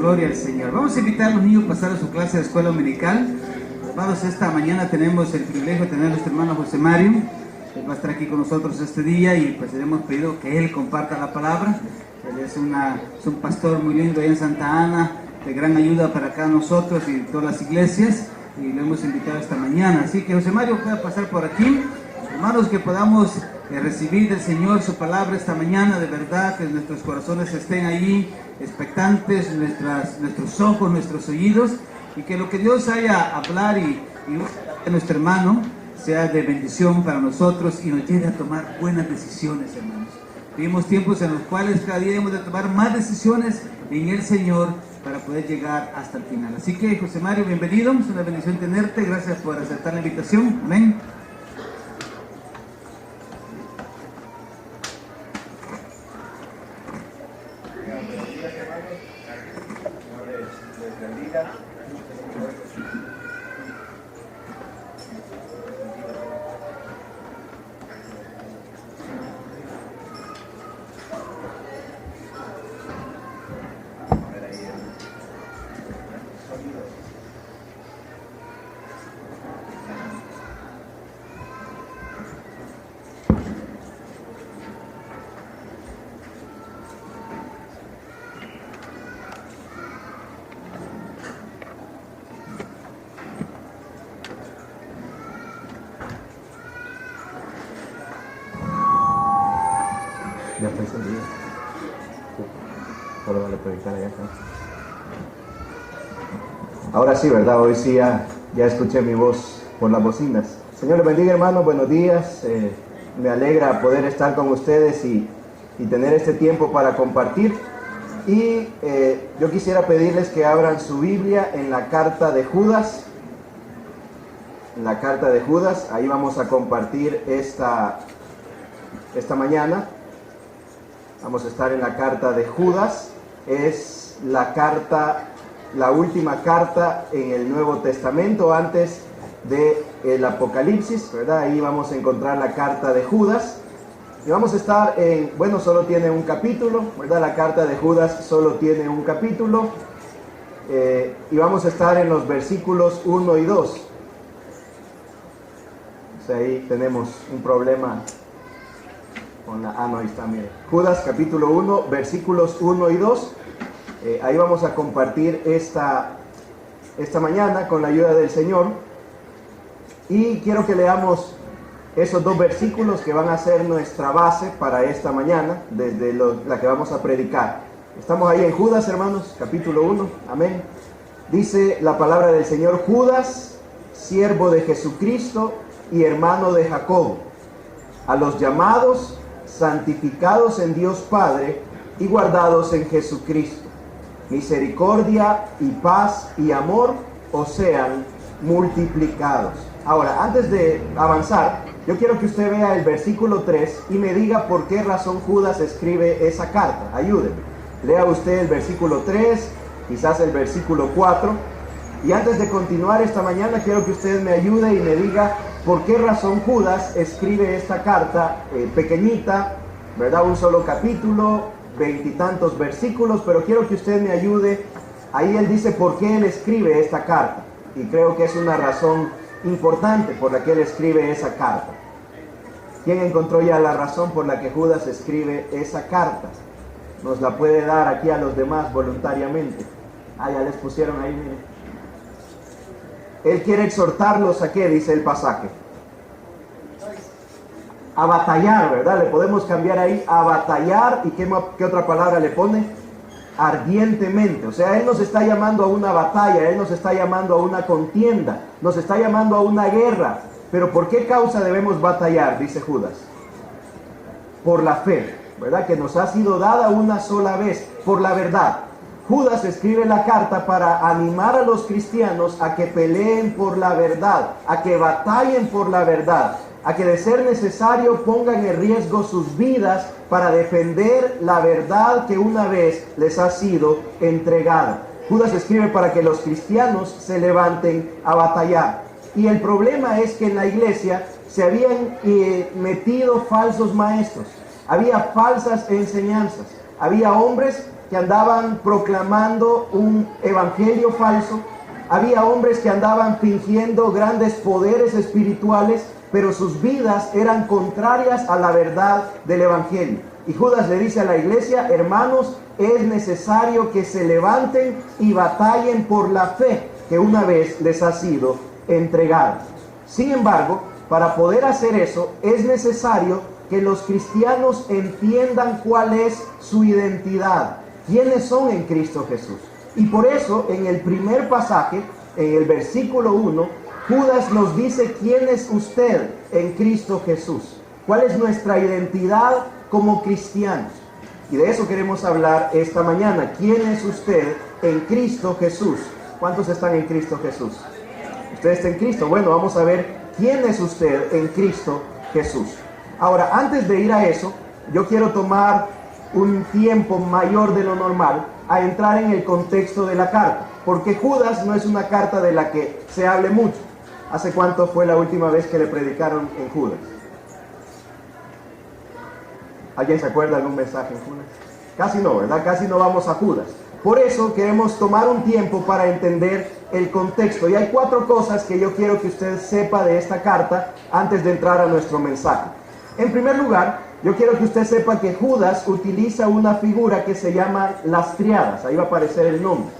Gloria al Señor. Vamos a invitar a los niños a pasar a su clase de escuela dominical. Hermanos, esta mañana tenemos el privilegio de tener a nuestro hermano José Mario. Él va a estar aquí con nosotros este día y pues le hemos pedido que él comparta la palabra. Él es un pastor muy lindo ahí en Santa Ana, de gran ayuda para acá nosotros y todas las iglesias. Y lo hemos invitado esta mañana. Así que José Mario puede pasar por aquí. Hermanos, que podamos recibir del Señor su palabra esta mañana, de verdad, que nuestros corazones estén allí expectantes, nuestros ojos, nuestros oídos, y que lo que Dios haya a hablar y a nuestro hermano sea de bendición para nosotros y nos lleve a tomar buenas decisiones, hermanos. Vivimos tiempos en los cuales cada día hemos de tomar más decisiones en el Señor para poder llegar hasta el final. Así que, José Mario, bienvenido, es una bendición tenerte, gracias por aceptar la invitación, amén. Ya fue encendido. Solo vale proyectar allá acá. Ahora sí, ¿verdad? Hoy sí ya escuché mi voz por las bocinas. Señor les bendiga, hermanos. Buenos días. Me alegra poder estar con ustedes y tener este tiempo para compartir. Y yo quisiera pedirles que abran su Biblia en la carta de Judas. En la carta de Judas. Ahí vamos a compartir esta mañana. Vamos a estar en la carta de Judas. Es la última carta en el Nuevo Testamento antes del Apocalipsis, ¿verdad? Ahí vamos a encontrar la carta de Judas. Y vamos a estar solo tiene un capítulo, ¿verdad? La carta de Judas solo tiene un capítulo. Y vamos a estar en los versículos 1 y 2. O sea, ahí tenemos un problema. No, ahí está, mire. Judas capítulo 1, versículos 1 y 2. Ahí vamos a compartir esta mañana con la ayuda del Señor. Y quiero que leamos esos dos versículos que van a ser nuestra base para esta mañana, desde la que vamos a predicar. Estamos ahí en Judas, hermanos, capítulo 1. Amén. Dice la palabra del Señor: Judas, siervo de Jesucristo y hermano de Jacobo, a los llamados, santificados en Dios Padre y guardados en Jesucristo, misericordia y paz y amor os sean multiplicados. Ahora, antes de avanzar, yo quiero que usted vea el versículo 3 y me diga por qué razón Judas escribe esa carta. Ayúdeme. Lea usted el versículo 3, quizás el versículo 4. Y antes de continuar esta mañana, quiero que usted me ayude y me diga por qué razón Judas escribe esta carta pequeñita, ¿verdad? Un solo capítulo, 20 y tantos versículos, pero quiero que usted me ayude. Ahí él dice por qué él escribe esta carta. Y creo que es una razón importante por la que él escribe esa carta. ¿Quién encontró ya la razón por la que Judas escribe esa carta? Nos la puede dar aquí a los demás voluntariamente. Ya les pusieron ahí, miren. Él quiere exhortarlos a qué, dice el pasaje. A batallar, ¿verdad? Le podemos cambiar ahí a batallar. ¿Y qué otra palabra le pone? Ardientemente. O sea, Él nos está llamando a una batalla, Él nos está llamando a una contienda, nos está llamando a una guerra. Pero ¿por qué causa debemos batallar? Dice Judas. Por la fe, ¿verdad? Que nos ha sido dada una sola vez, por la verdad. Judas escribe la carta para animar a los cristianos a que peleen por la verdad, a que batallen por la verdad, a que de ser necesario pongan en riesgo sus vidas para defender la verdad que una vez les ha sido entregada. Judas escribe para que los cristianos se levanten a batallar. Y el problema es que en la iglesia se habían metido falsos maestros, había falsas enseñanzas. Había hombres que andaban proclamando un evangelio falso. Había hombres que andaban fingiendo grandes poderes espirituales, pero sus vidas eran contrarias a la verdad del evangelio. Y Judas le dice a la iglesia: hermanos, es necesario que se levanten y batallen por la fe que una vez les ha sido entregada. Sin embargo, para poder hacer eso, es necesario que los cristianos entiendan cuál es su identidad, quiénes son en Cristo Jesús. Y por eso, en el primer pasaje, en el versículo 1, Judas nos dice quién es usted en Cristo Jesús. ¿Cuál es nuestra identidad como cristianos? Y de eso queremos hablar esta mañana. ¿Quién es usted en Cristo Jesús? ¿Cuántos están en Cristo Jesús? ¿Usted está en Cristo? Bueno, vamos a ver quién es usted en Cristo Jesús. Ahora, antes de ir a eso, yo quiero tomar un tiempo mayor de lo normal a entrar en el contexto de la carta, porque Judas no es una carta de la que se hable mucho. ¿Hace cuánto fue la última vez que le predicaron en Judas? ¿Alguien se acuerda de algún mensaje en Judas? Casi no, ¿verdad? Casi no vamos a Judas. Por eso queremos tomar un tiempo para entender el contexto. Y hay 4 cosas que yo quiero que usted sepa de esta carta antes de entrar a nuestro mensaje. En primer lugar, yo quiero que usted sepa que Judas utiliza una figura que se llama las triadas. Ahí va a aparecer el nombre.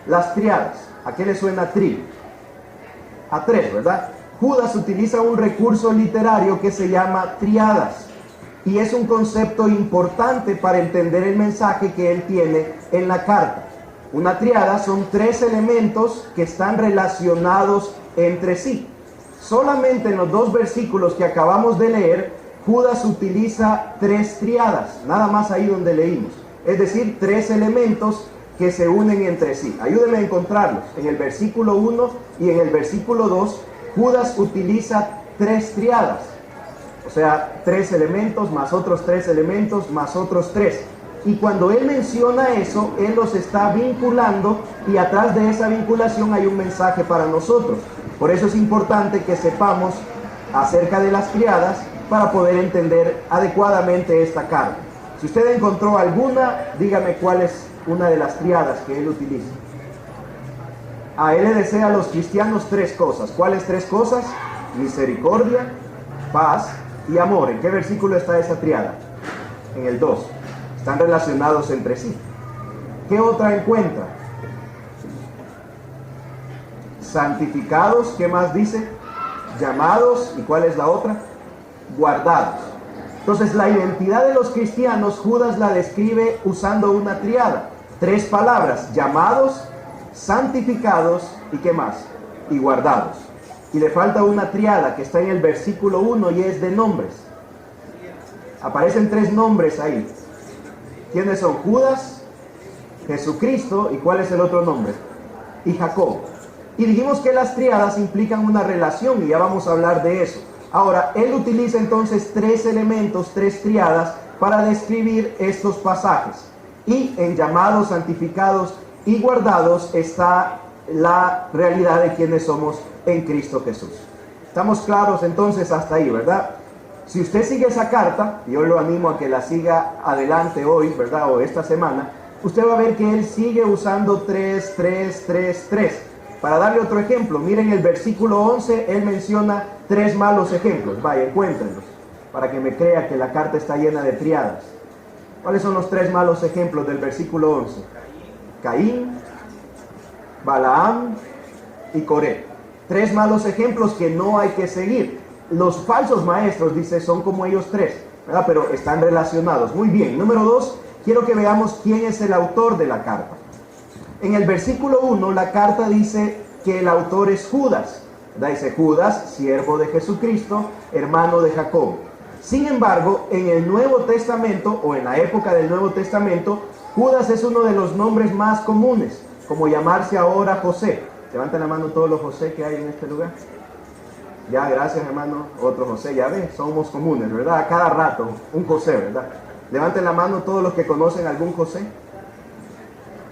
Las triadas. ¿A qué le suena tri? A 3, ¿verdad? Judas utiliza un recurso literario que se llama triadas. Y es un concepto importante para entender el mensaje que él tiene en la carta. Una triada son 3 elementos que están relacionados entre sí. Solamente en los 2 versículos que acabamos de leer, Judas utiliza 3 triadas, nada más ahí donde leímos. Es decir, 3 elementos que se unen entre sí. Ayúdenme a encontrarlos. En el versículo 1 y en el versículo 2, Judas utiliza 3 triadas. O sea, 3 elementos, más otros 3 elementos, más otros 3. Y cuando él menciona eso, él los está vinculando, y atrás de esa vinculación hay un mensaje para nosotros. Por eso es importante que sepamos acerca de las triadas para poder entender adecuadamente esta carta. Si usted encontró alguna, dígame cuál es una de las triadas que él utiliza. Él le desea a los cristianos 3 cosas. ¿Cuáles 3 cosas? Misericordia, paz y amor. ¿En qué versículo está esa triada? En el 2. Están relacionados entre sí. ¿Qué otra encuentra? Santificados. ¿Qué más dice? Llamados. ¿Y cuál es la otra? Guardados. Entonces, la identidad de los cristianos, Judas la describe usando una triada. 3 palabras: llamados, santificados y ¿qué más? Y guardados. Y le falta una triada que está en el versículo 1 y es de nombres. Aparecen 3 nombres ahí. ¿Quiénes son? Judas, Jesucristo, ¿y cuál es el otro nombre? Y Jacob. Y dijimos que las triadas implican una relación, y ya vamos a hablar de eso. Ahora, él utiliza entonces 3 elementos, 3 triadas para describir estos pasajes. Y en llamados, santificados y guardados está la realidad de quienes somos en Cristo Jesús. ¿Estamos claros entonces hasta ahí, verdad? Si usted sigue esa carta, yo lo animo a que la siga adelante hoy, ¿verdad? O esta semana, usted va a ver que él sigue usando 3, 3, 3, 3. Para darle otro ejemplo, miren el versículo 11, él menciona 3 malos ejemplos. Vaya, encuéntrenlos, para que me crea que la carta está llena de triadas. ¿Cuáles son los 3 malos ejemplos del versículo 11? Caín, Balaam y Coré. 3 malos ejemplos que no hay que seguir. Los falsos maestros, dice, son como ellos 3, ¿verdad? Pero están relacionados. Muy bien. Número 2, quiero que veamos quién es el autor de la carta. En el versículo 1, la carta dice que el autor es Judas, ¿verdad? Dice Judas, siervo de Jesucristo, hermano de Jacob. Sin embargo, en el Nuevo Testamento, o en la época del Nuevo Testamento, Judas es uno de los nombres más comunes, como llamarse ahora José. Levanten la mano todos los José que hay en este lugar. Ya, gracias hermano. Otro José, ya ves, somos comunes, ¿verdad? A cada rato, un José, ¿verdad? Levanten la mano todos los que conocen algún José.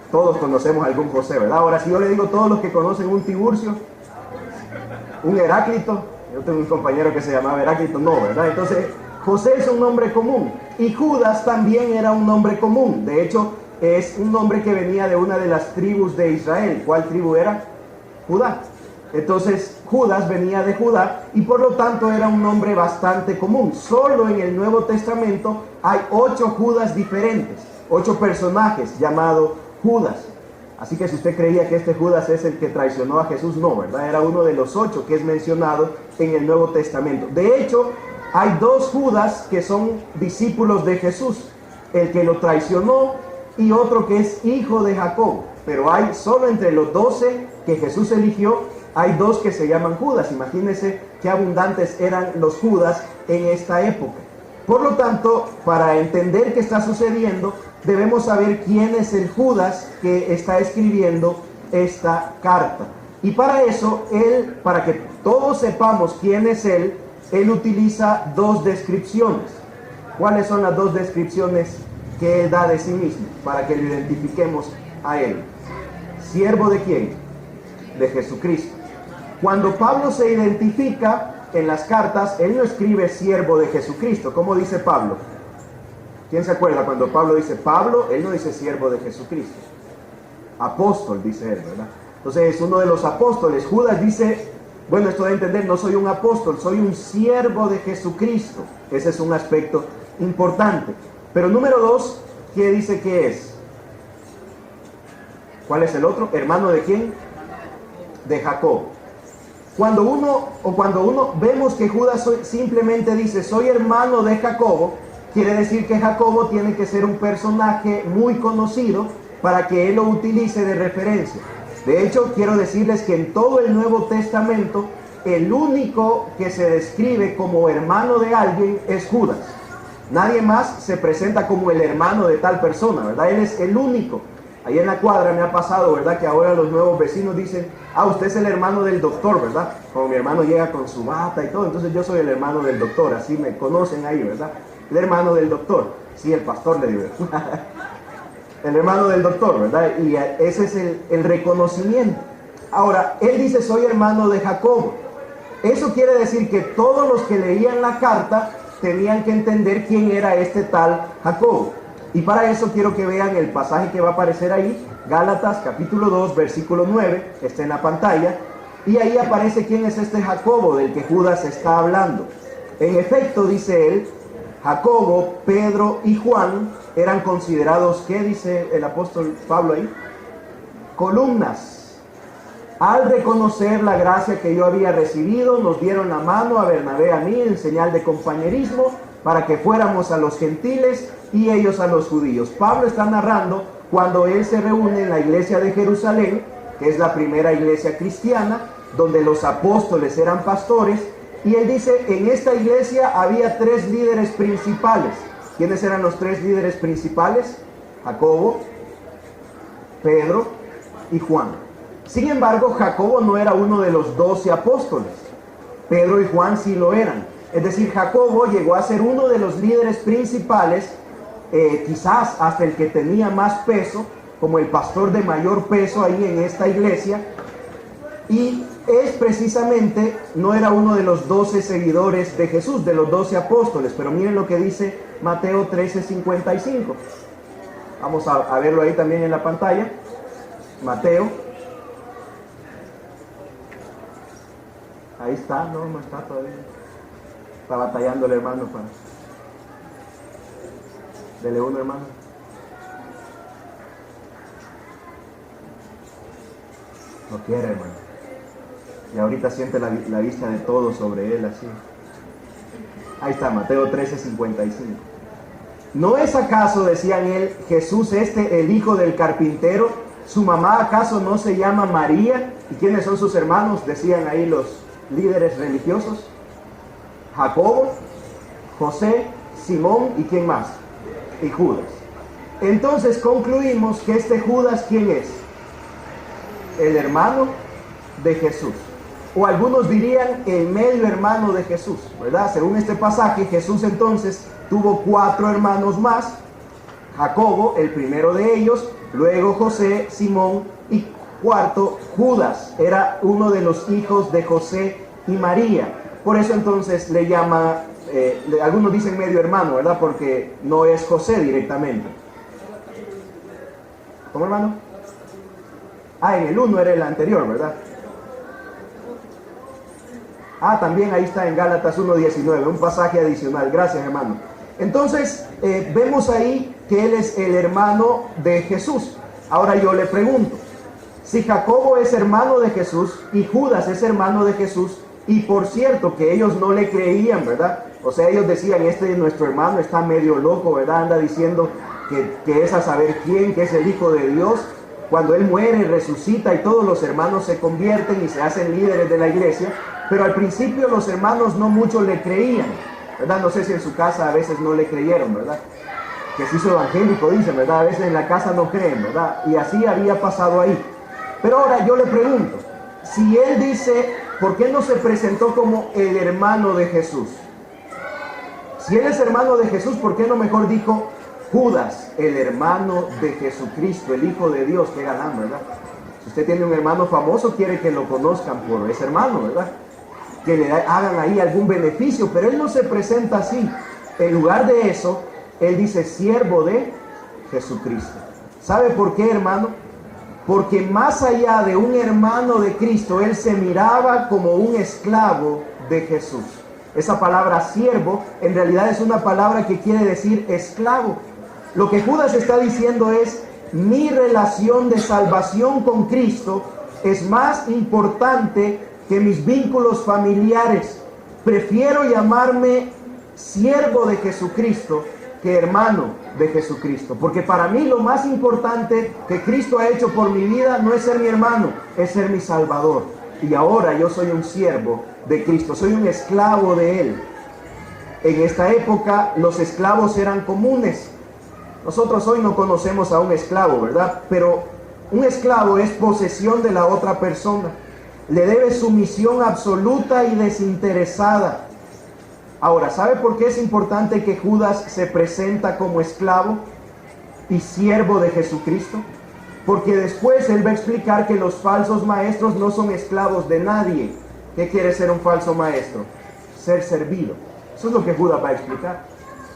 Todos conocemos algún José, ¿verdad? Ahora, si yo le digo todos los que conocen un Tiburcio, un Heráclito, yo tengo un compañero que se llamaba Heráclito, no, ¿verdad? Entonces, José es un nombre común. Y Judas también era un nombre común. De hecho, es un nombre que venía de una de las tribus de Israel. ¿Cuál tribu era? Judá. Entonces, Judas venía de Judá y por lo tanto era un nombre bastante común. Solo en el Nuevo Testamento hay 8 Judas diferentes, 8 personajes llamados Judas. Así que si usted creía que este Judas es el que traicionó a Jesús, no, ¿verdad? Era uno de los 8 que es mencionado en el Nuevo Testamento. De hecho, hay 2 Judas que son discípulos de Jesús, el que lo traicionó y otro que es hijo de Jacob. Pero hay solo entre los 12 que Jesús eligió, hay 2 que se llaman Judas. Imagínense qué abundantes eran los Judas en esta época. Por lo tanto, para entender qué está sucediendo, debemos saber quién es el Judas que está escribiendo esta carta. Y para eso, para que todos sepamos quién es él utiliza 2 descripciones. ¿Cuáles son las 2 descripciones que él da de sí mismo? Para que lo identifiquemos a él. ¿Siervo de quién? De Jesucristo. Cuando Pablo se identifica en las cartas, él no escribe siervo de Jesucristo. ¿Cómo dice Pablo? ¿Quién se acuerda cuando Pablo dice Pablo? Él no dice siervo de Jesucristo. Apóstol, dice él, ¿verdad? Entonces es uno de los apóstoles. Judas dice, bueno, esto de entender, no soy un apóstol, soy un siervo de Jesucristo. Ese es un aspecto importante. Pero número 2, ¿qué dice que es? ¿Cuál es el otro? ¿Hermano de quién? De Jacob. Cuando uno vemos que Judas simplemente dice, soy hermano de Jacobo, quiere decir que Jacobo tiene que ser un personaje muy conocido para que él lo utilice de referencia. De hecho, quiero decirles que en todo el Nuevo Testamento, el único que se describe como hermano de alguien es Judas. Nadie más se presenta como el hermano de tal persona, ¿verdad? Él es el único. Ahí en la cuadra me ha pasado, ¿verdad? Que ahora los nuevos vecinos dicen, usted es el hermano del doctor, ¿verdad? Como mi hermano llega con su bata y todo, entonces yo soy el hermano del doctor, así me conocen ahí, ¿verdad? El hermano del doctor. Sí, el pastor le digo. El hermano del doctor, ¿verdad? Y ese es el reconocimiento. Ahora, él dice, soy hermano de Jacobo. Eso quiere decir que todos los que leían la carta tenían que entender quién era este tal Jacobo. Y para eso quiero que vean el pasaje que va a aparecer ahí, Gálatas capítulo 2, versículo 9, está en la pantalla, y ahí aparece quién es este Jacobo del que Judas está hablando. En efecto, dice él, Jacobo, Pedro y Juan eran considerados, ¿qué dice el apóstol Pablo ahí? Columnas. Al reconocer la gracia que yo había recibido, nos dieron la mano a Bernabé y a mí en señal de compañerismo para que fuéramos a los gentiles y ellos a los judíos. Pablo está narrando cuando él se reúne en la iglesia de Jerusalén, que es la primera iglesia cristiana, donde los apóstoles eran pastores, y él dice, en esta iglesia había 3 líderes principales. ¿Quiénes eran los 3 líderes principales? Jacobo, Pedro y Juan. Sin embargo, Jacobo no era uno de los 12 apóstoles. Pedro y Juan sí lo eran. Es decir, Jacobo llegó a ser uno de los líderes principales, quizás hasta el que tenía más peso, como el pastor de mayor peso ahí en esta iglesia. Y es precisamente, no era uno de los 12 seguidores de Jesús, de los 12 apóstoles, pero miren lo que dice Mateo 13:55. Vamos a verlo ahí también en la pantalla. Mateo. Ahí está, no está todavía. Está batallando el hermano para... Dele uno, hermano. No quiere, hermano. Y ahorita siente la vista de todos sobre él así. Ahí está, Mateo 13:55. ¿No es acaso, decían él, Jesús el hijo del carpintero? ¿Su mamá acaso no se llama María? ¿Y quiénes son sus hermanos? Decían ahí los líderes religiosos. Jacobo, José, Simón y ¿quién más? Y Judas. Entonces concluimos que este Judas, ¿quién es? El hermano de Jesús. O algunos dirían el medio hermano de Jesús, ¿verdad? Según este pasaje, Jesús entonces tuvo 4 hermanos más. Jacobo, el primero de ellos, luego José, Simón y cuarto, Judas. Era uno de los hijos de José y María. Por eso entonces le llama algunos dicen medio hermano, ¿verdad? Porque no es José directamente. ¿Cómo, hermano? En el 1 era el anterior, ¿verdad? También ahí está en Gálatas 1:19, un pasaje adicional. Gracias, hermano. Entonces, vemos ahí que él es el hermano de Jesús. Ahora yo le pregunto, si Jacobo es hermano de Jesús y Judas es hermano de Jesús, y por cierto que ellos no le creían, ¿verdad? O sea, ellos decían, nuestro hermano está medio loco, ¿verdad? Anda diciendo que es a saber quién, que es el Hijo de Dios. Cuando él muere, resucita y todos los hermanos se convierten y se hacen líderes de la iglesia. Pero al principio los hermanos no mucho le creían, ¿verdad? No sé si en su casa a veces no le creyeron, ¿verdad? Que se hizo evangélico, dicen, ¿verdad? A veces en la casa no creen, ¿verdad? Y así había pasado ahí. Pero ahora yo le pregunto, si él dice, ¿por qué no se presentó como el hermano de Jesús? Si él es hermano de Jesús, ¿por qué no mejor dijo Judas, el hermano de Jesucristo, el Hijo de Dios? Qué galán, ¿verdad? Si usted tiene un hermano famoso, quiere que lo conozcan por ese hermano, ¿verdad? Que le hagan ahí algún beneficio, pero él no se presenta así. En lugar de eso, él dice siervo de Jesucristo. ¿Sabe por qué, hermano? Porque más allá de un hermano de Cristo, él se miraba como un esclavo de Jesús. Esa palabra siervo en realidad es una palabra que quiere decir esclavo. Lo que Judas está diciendo es, mi relación de salvación con Cristo es más importante que mis vínculos familiares. Prefiero llamarme siervo de Jesucristo que hermano de Jesucristo, porque para mí lo más importante que Cristo ha hecho por mi vida no es ser mi hermano, es ser mi Salvador. Y ahora yo soy un siervo de Cristo, soy un esclavo de Él. En esta época los esclavos eran comunes. Nosotros hoy no conocemos a un esclavo, ¿verdad? Pero un esclavo es posesión de la otra persona. Le debe sumisión absoluta y desinteresada. Ahora, ¿sabe por qué es importante que Judas se presenta como esclavo y siervo de Jesucristo? Porque después él va a explicar que los falsos maestros no son esclavos de nadie. ¿Qué quiere ser un falso maestro? Ser servido. Eso es lo que Judas va a explicar.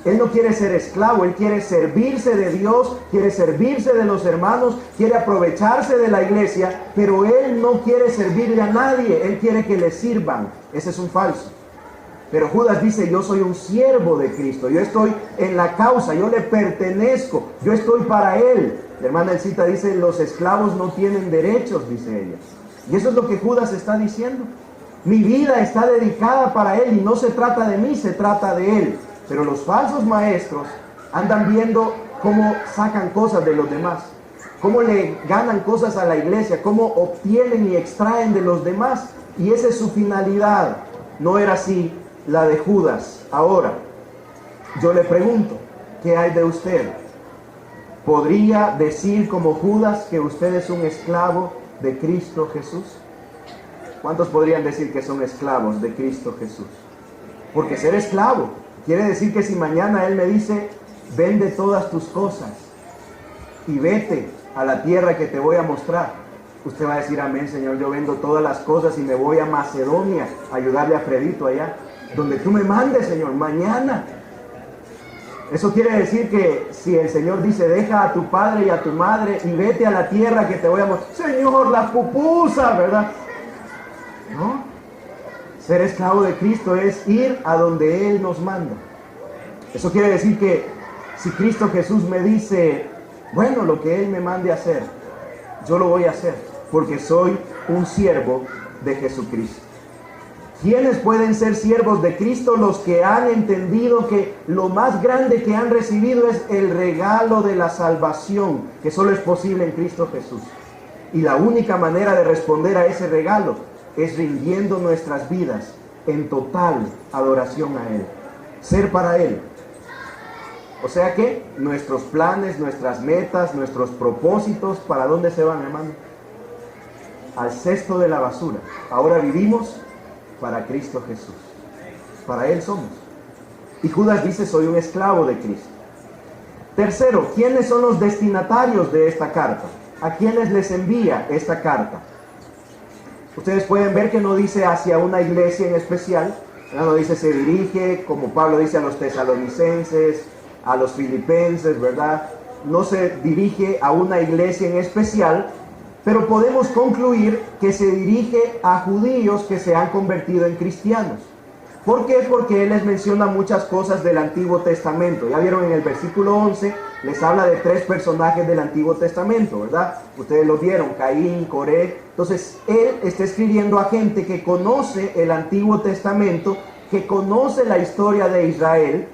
Él no quiere ser esclavo, él quiere servirse de Dios, quiere servirse de los hermanos, quiere aprovecharse de la iglesia, pero él no quiere servirle a nadie, él quiere que le sirvan. Ese es un falso. Pero Judas dice, yo soy un siervo de Cristo, yo estoy en la causa, yo le pertenezco, yo estoy para Él. La hermana Elcita dice, los esclavos no tienen derechos, dice ella. Y eso es lo que Judas está diciendo. Mi vida está dedicada para Él y no se trata de mí, se trata de Él. Pero los falsos maestros andan viendo cómo sacan cosas de los demás, cómo le ganan cosas a la iglesia, cómo obtienen y extraen de los demás. Y esa es su finalidad. No era así la de Judas. Ahora, yo le pregunto, ¿qué hay de usted? ¿Podría decir como Judas que usted es un esclavo de Cristo Jesús? ¿Cuántos podrían decir que son esclavos de Cristo Jesús? Porque ser esclavo quiere decir que si mañana Él me dice, vende todas tus cosas y vete a la tierra que te voy a mostrar, usted va a decir, amén, Señor, yo vendo todas las cosas y me voy a Macedonia a ayudarle a Fredito allá, donde tú me mandes, Señor, mañana. Eso quiere decir que si el Señor dice, deja a tu padre y a tu madre y vete a la tierra que te voy a mostrar, Señor, las pupusas, ¿verdad? ¿No? Ser esclavo de Cristo es ir a donde Él nos manda. Eso quiere decir que si Cristo Jesús me dice, bueno, lo que Él me mande a hacer, yo lo voy a hacer, porque soy un siervo de Jesucristo. ¿Quiénes pueden ser siervos de Cristo? Los que han entendido que lo más grande que han recibido es el regalo de la salvación, que solo es posible en Cristo Jesús. Y la única manera de responder a ese regalo es rindiendo nuestras vidas en total adoración a Él. Ser para Él. O sea que nuestros planes, nuestras metas, nuestros propósitos, ¿para dónde se van, hermano? Al cesto de la basura. Ahora vivimos para Cristo Jesús. Para Él somos. Y Judas dice, soy un esclavo de Cristo. Tercero, ¿quiénes son los destinatarios de esta carta? ¿A quiénes les envía esta carta? Ustedes pueden ver que no dice hacia una iglesia en especial, No dice se dirige, como Pablo dice, a los tesalonicenses, a los filipenses, ¿verdad? No se dirige a una iglesia en especial, pero podemos concluir que se dirige a judíos que se han convertido en cristianos. ¿Por qué? Porque él les menciona muchas cosas del Antiguo Testamento. Ya vieron en el versículo 11, les habla de 3 personajes del Antiguo Testamento, ¿verdad? Ustedes lo vieron, Caín, Coré. Entonces, él está escribiendo a gente que conoce el Antiguo Testamento, que conoce la historia de Israel,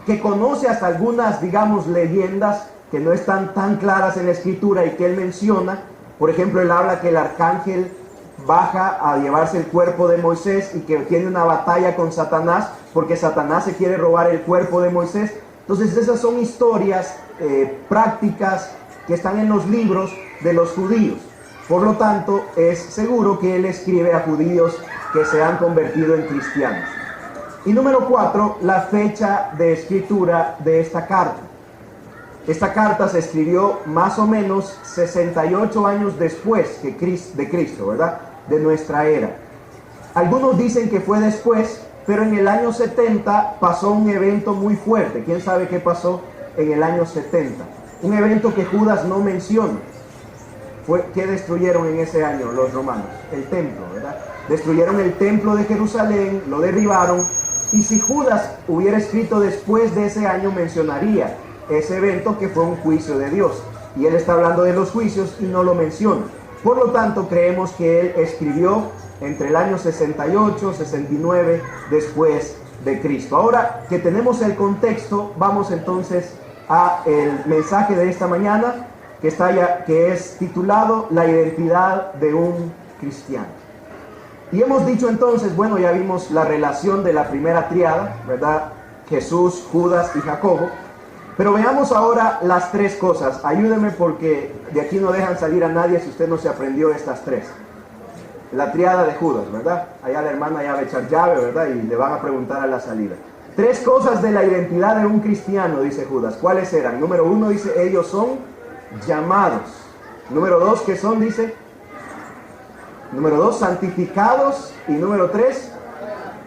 que conoce hasta algunas, digamos, leyendas que no están tan claras en la Escritura y que él menciona. Por ejemplo, él habla que el arcángel baja a llevarse el cuerpo de Moisés y que tiene una batalla con Satanás porque Satanás se quiere robar el cuerpo de Moisés. Entonces esas son historias prácticas que están en los libros de los judíos. Por lo tanto, es seguro que él escribe a judíos que se han convertido en cristianos. Y número 4, la fecha de escritura de esta carta. Esta carta se escribió más o menos 68 años después de Cristo, ¿verdad? De nuestra era. Algunos dicen que fue después, pero en el año 70 pasó un evento muy fuerte. ¿Quién sabe qué pasó en el año 70? Un evento que Judas no menciona. ¿Qué destruyeron en ese año los romanos? El templo, ¿verdad? Destruyeron el templo de Jerusalén, lo derribaron. Y si Judas hubiera escrito después de ese año, mencionaría ese evento que fue un juicio de Dios. Y él está hablando de los juicios y no lo menciona. Por lo tanto, creemos que él escribió entre el año 68, 69 después de Cristo. Ahora que tenemos el contexto, vamos entonces a el mensaje de esta mañana que es titulado La identidad de un cristiano. Y hemos dicho entonces, bueno, ya vimos la relación de la primera tríada, ¿verdad? Jesús, Judas y Jacobo. Pero veamos ahora las 3 cosas. Ayúdeme porque de aquí no dejan salir a nadie si usted no se aprendió estas 3. La tríada de Judas, ¿verdad? Allá la hermana ya va a echar llave, ¿verdad? Y le van a preguntar a la salida. 3 cosas de la identidad de un cristiano, dice Judas. ¿Cuáles eran? Número 1 dice, ellos son llamados. Número 2, ¿qué son? Dice. Número 2, santificados. Y número 3,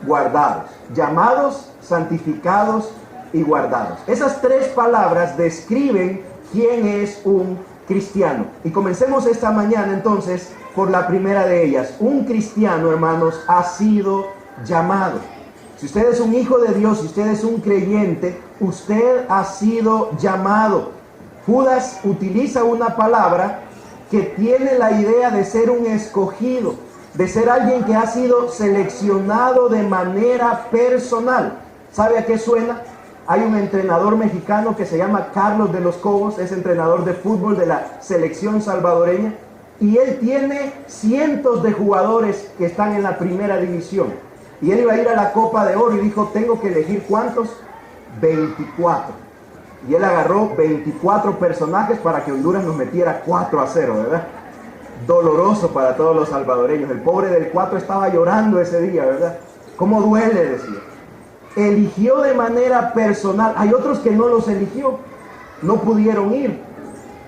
guardados. Llamados, santificados y guardados. Esas 3 palabras describen quién es un cristiano. Y comencemos esta mañana entonces por la primera de ellas. Un cristiano, hermanos, ha sido llamado. Si usted es un hijo de Dios, si usted es un creyente, usted ha sido llamado. Judas utiliza una palabra que tiene la idea de ser un escogido, de ser alguien que ha sido seleccionado de manera personal. ¿Sabe a qué suena? Hay un entrenador mexicano que se llama Carlos de los Cobos, es entrenador de fútbol de la selección salvadoreña, y él tiene cientos de jugadores que están en la primera división. Y él iba a ir a la Copa de Oro y dijo, tengo que elegir ¿cuántos? 24. Y él agarró 24 personajes para que Honduras nos metiera 4-0, ¿verdad? Doloroso para todos los salvadoreños. El pobre del 4 estaba llorando ese día, ¿verdad? ¿Cómo duele? Decía. Eligió de manera personal. Hay otros que no los eligió, no pudieron ir.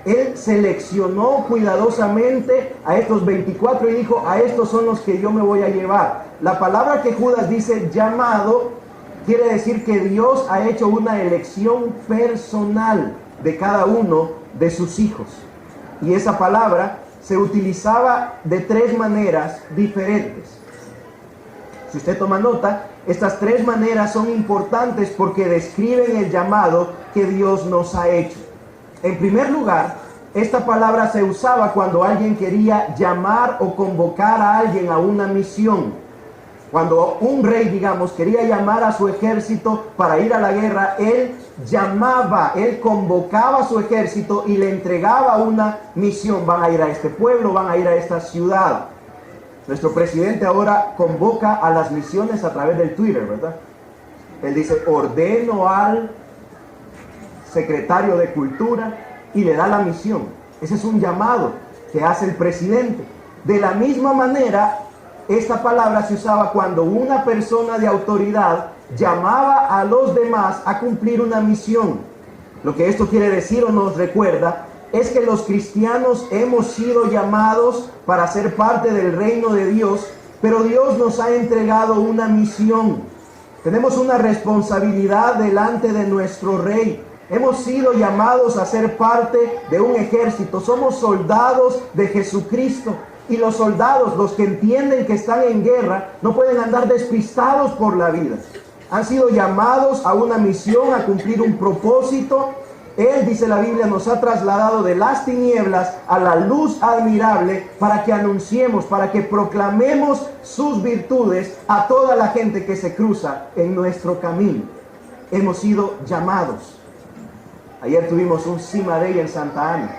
Él seleccionó cuidadosamente a estos 24 y dijo, a estos son los que yo me voy a llevar. La palabra que Judas dice, llamado, quiere decir que Dios ha hecho una elección personal de cada uno de sus hijos. Y esa palabra se utilizaba de 3 maneras diferentes. Si usted toma nota, estas 3 maneras son importantes porque describen el llamado que Dios nos ha hecho. En primer lugar, esta palabra se usaba cuando alguien quería llamar o convocar a alguien a una misión. Cuando un rey, digamos, quería llamar a su ejército para ir a la guerra, él convocaba a su ejército y le entregaba una misión. Van a ir a este pueblo, van a ir a esta ciudad. Nuestro presidente ahora convoca a las misiones a través del Twitter, ¿verdad? Él dice, ordeno al secretario de Cultura y le da la misión. Ese es un llamado que hace el presidente. De la misma manera, esta palabra se usaba cuando una persona de autoridad llamaba a los demás a cumplir una misión. Lo que esto quiere decir o nos recuerda es que los cristianos hemos sido llamados para ser parte del reino de Dios, pero Dios nos ha entregado una misión. Tenemos una responsabilidad delante de nuestro Rey. Hemos sido llamados a ser parte de un ejército. Somos soldados de Jesucristo. Y los soldados, los que entienden que están en guerra, no pueden andar despistados por la vida. Han sido llamados a una misión, a cumplir un propósito. Él, dice la Biblia, nos ha trasladado de las tinieblas a la luz admirable para que anunciemos, para que proclamemos sus virtudes a toda la gente que se cruza en nuestro camino. Hemos sido llamados. Ayer tuvimos un Cima Day en Santa Ana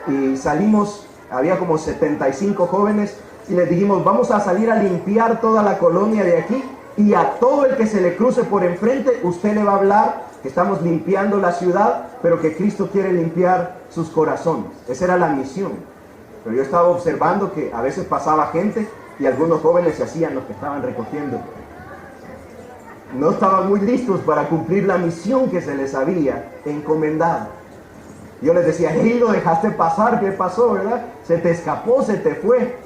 y salimos, había como 75 jóvenes y les dijimos, vamos a salir a limpiar toda la colonia de aquí y a todo el que se le cruce por enfrente, usted le va a hablar que estamos limpiando la ciudad, pero que Cristo quiere limpiar sus corazones. Esa era la misión. Pero yo estaba observando que a veces pasaba gente y algunos jóvenes se hacían los que estaban recogiendo. No estaban muy listos para cumplir la misión que se les había encomendado. Yo les decía, hey, lo dejaste pasar, ¿qué pasó, verdad? Se te escapó, se te fue.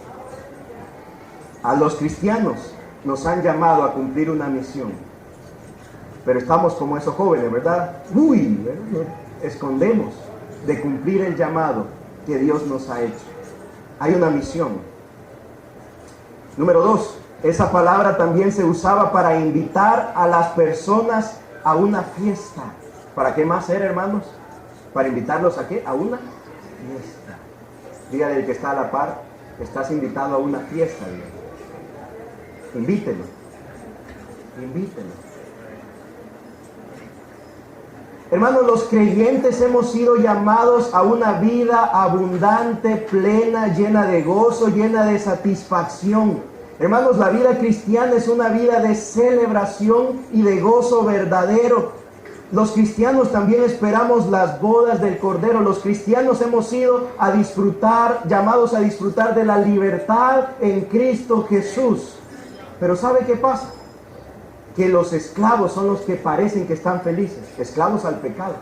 A los cristianos nos han llamado a cumplir una misión. Pero estamos como esos jóvenes, ¿verdad? ¿Verdad? Nos escondemos de cumplir el llamado que Dios nos ha hecho. Hay una misión. Número 2, esa palabra también se usaba para invitar a las personas a una fiesta. ¿Para qué más era, hermanos? ¿Para invitarlos a qué? A una fiesta. Dígale al que está a la par, estás invitado a una fiesta. Dígale. Invítelo. Invítelo. Hermanos, los creyentes hemos sido llamados a una vida abundante, plena, llena de gozo, llena de satisfacción. Hermanos, la vida cristiana es una vida de celebración y de gozo verdadero. Los cristianos también esperamos las bodas del Cordero. Los cristianos hemos sido llamados a disfrutar de la libertad en Cristo Jesús. Pero ¿sabe qué pasa? Que los esclavos son los que parecen que están felices, esclavos al pecado.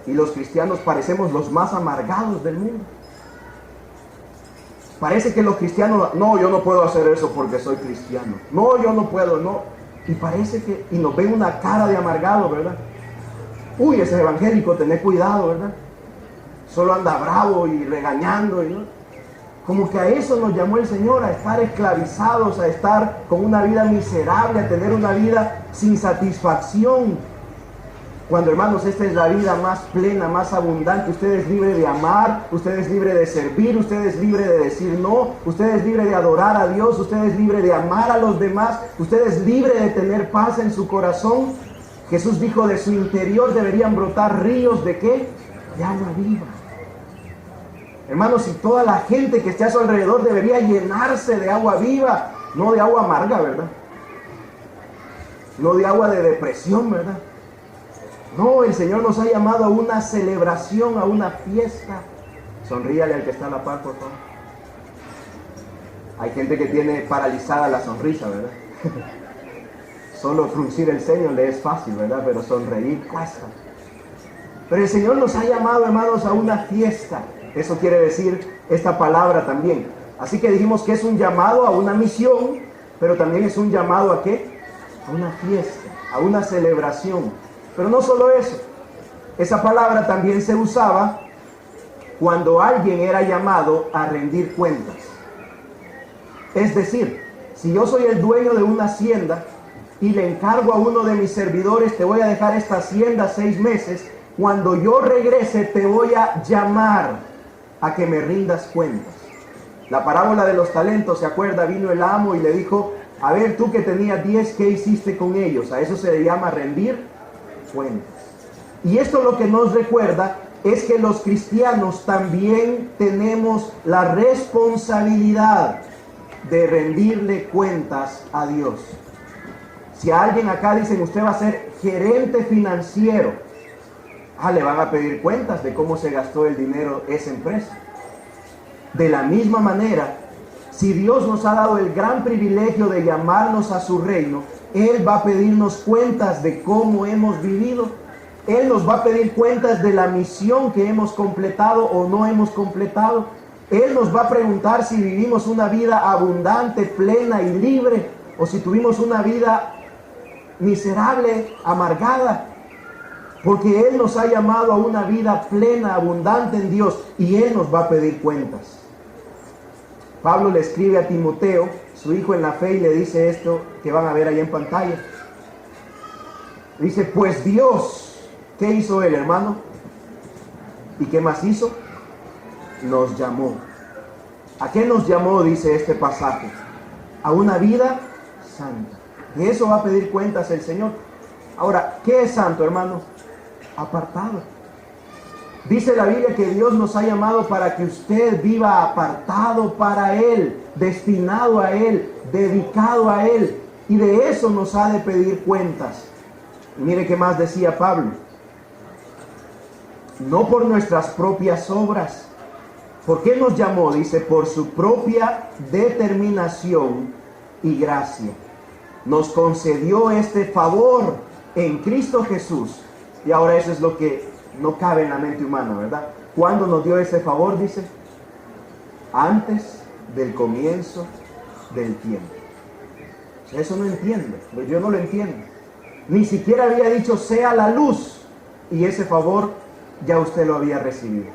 Y los cristianos parecemos los más amargados del mundo. Parece que los cristianos, no, yo no puedo hacer eso porque soy cristiano. No, yo no puedo, no. Y parece que, y nos ven una cara de amargado, ¿verdad? Uy, ese evangélico, tened cuidado, ¿verdad? Solo anda bravo y regañando, ¿no? Como que a eso nos llamó el Señor, a estar esclavizados, a estar con una vida miserable, a tener una vida sin satisfacción. Cuando, hermanos, esta es la vida más plena, más abundante. Usted es libre de amar, usted es libre de servir, usted es libre de decir no, usted es libre de adorar a Dios, usted es libre de amar a los demás, usted es libre de tener paz en su corazón. Jesús dijo, de su interior deberían brotar ríos ¿de qué? De agua viva. Hermanos, si toda la gente que esté a su alrededor debería llenarse de agua viva, no de agua amarga, ¿verdad? No de agua de depresión, ¿verdad? No, el Señor nos ha llamado a una celebración, a una fiesta. Sonríale al que está a la par, por favor. Hay gente que tiene paralizada la sonrisa, ¿verdad? Solo fruncir el ceño le es fácil, ¿verdad? Pero sonreír cuesta. Pero el Señor nos ha llamado, hermanos, a una fiesta. Eso quiere decir esta palabra también. Así que dijimos que es un llamado a una misión, pero también es un llamado ¿a qué? A una fiesta, a una celebración. Pero no solo eso. Esa palabra también se usaba cuando alguien era llamado a rendir cuentas. Es decir, si yo soy el dueño de una hacienda y le encargo a uno de mis servidores, te voy a dejar esta hacienda 6 meses, cuando yo regrese te voy a llamar a que me rindas cuentas. La parábola de los talentos, ¿se acuerda? Vino el amo y le dijo, a ver, tú que tenías 10, ¿qué hiciste con ellos? A eso se le llama rendir cuentas. Y esto lo que nos recuerda es que los cristianos también tenemos la responsabilidad de rendirle cuentas a Dios. Si a alguien acá dicen, usted va a ser gerente financiero, le van a pedir cuentas de cómo se gastó el dinero esa empresa. De la misma manera, si Dios nos ha dado el gran privilegio de llamarnos a su reino, Él va a pedirnos cuentas de cómo hemos vivido. Él nos va a pedir cuentas de la misión que hemos completado o no hemos completado. Él nos va a preguntar si vivimos una vida abundante, plena y libre, o si tuvimos una vida miserable, amargada. Porque Él nos ha llamado a una vida plena, abundante en Dios, y Él nos va a pedir cuentas. Pablo le escribe a Timoteo, su hijo en la fe, y le dice esto que van a ver ahí en pantalla. Dice, pues Dios, ¿qué hizo Él, hermano? ¿Y qué más hizo? Nos llamó. ¿A qué nos llamó? Dice este pasaje. A una vida santa. De eso va a pedir cuentas el Señor. Ahora, ¿qué es santo, hermano? Apartado. Dice la Biblia que Dios nos ha llamado para que usted viva apartado para Él, destinado a Él, dedicado a Él. Y de eso nos ha de pedir cuentas. Y mire qué más decía Pablo. No por nuestras propias obras. ¿Por qué nos llamó? Dice, por su propia determinación y gracia. Nos concedió este favor en Cristo Jesús. Y ahora eso es lo que no cabe en la mente humana, ¿verdad? ¿Cuándo nos dio ese favor? Dice, antes del comienzo del tiempo. Eso no entiende, yo no lo entiendo. Ni siquiera había dicho, sea la luz. Y ese favor ya usted lo había recibido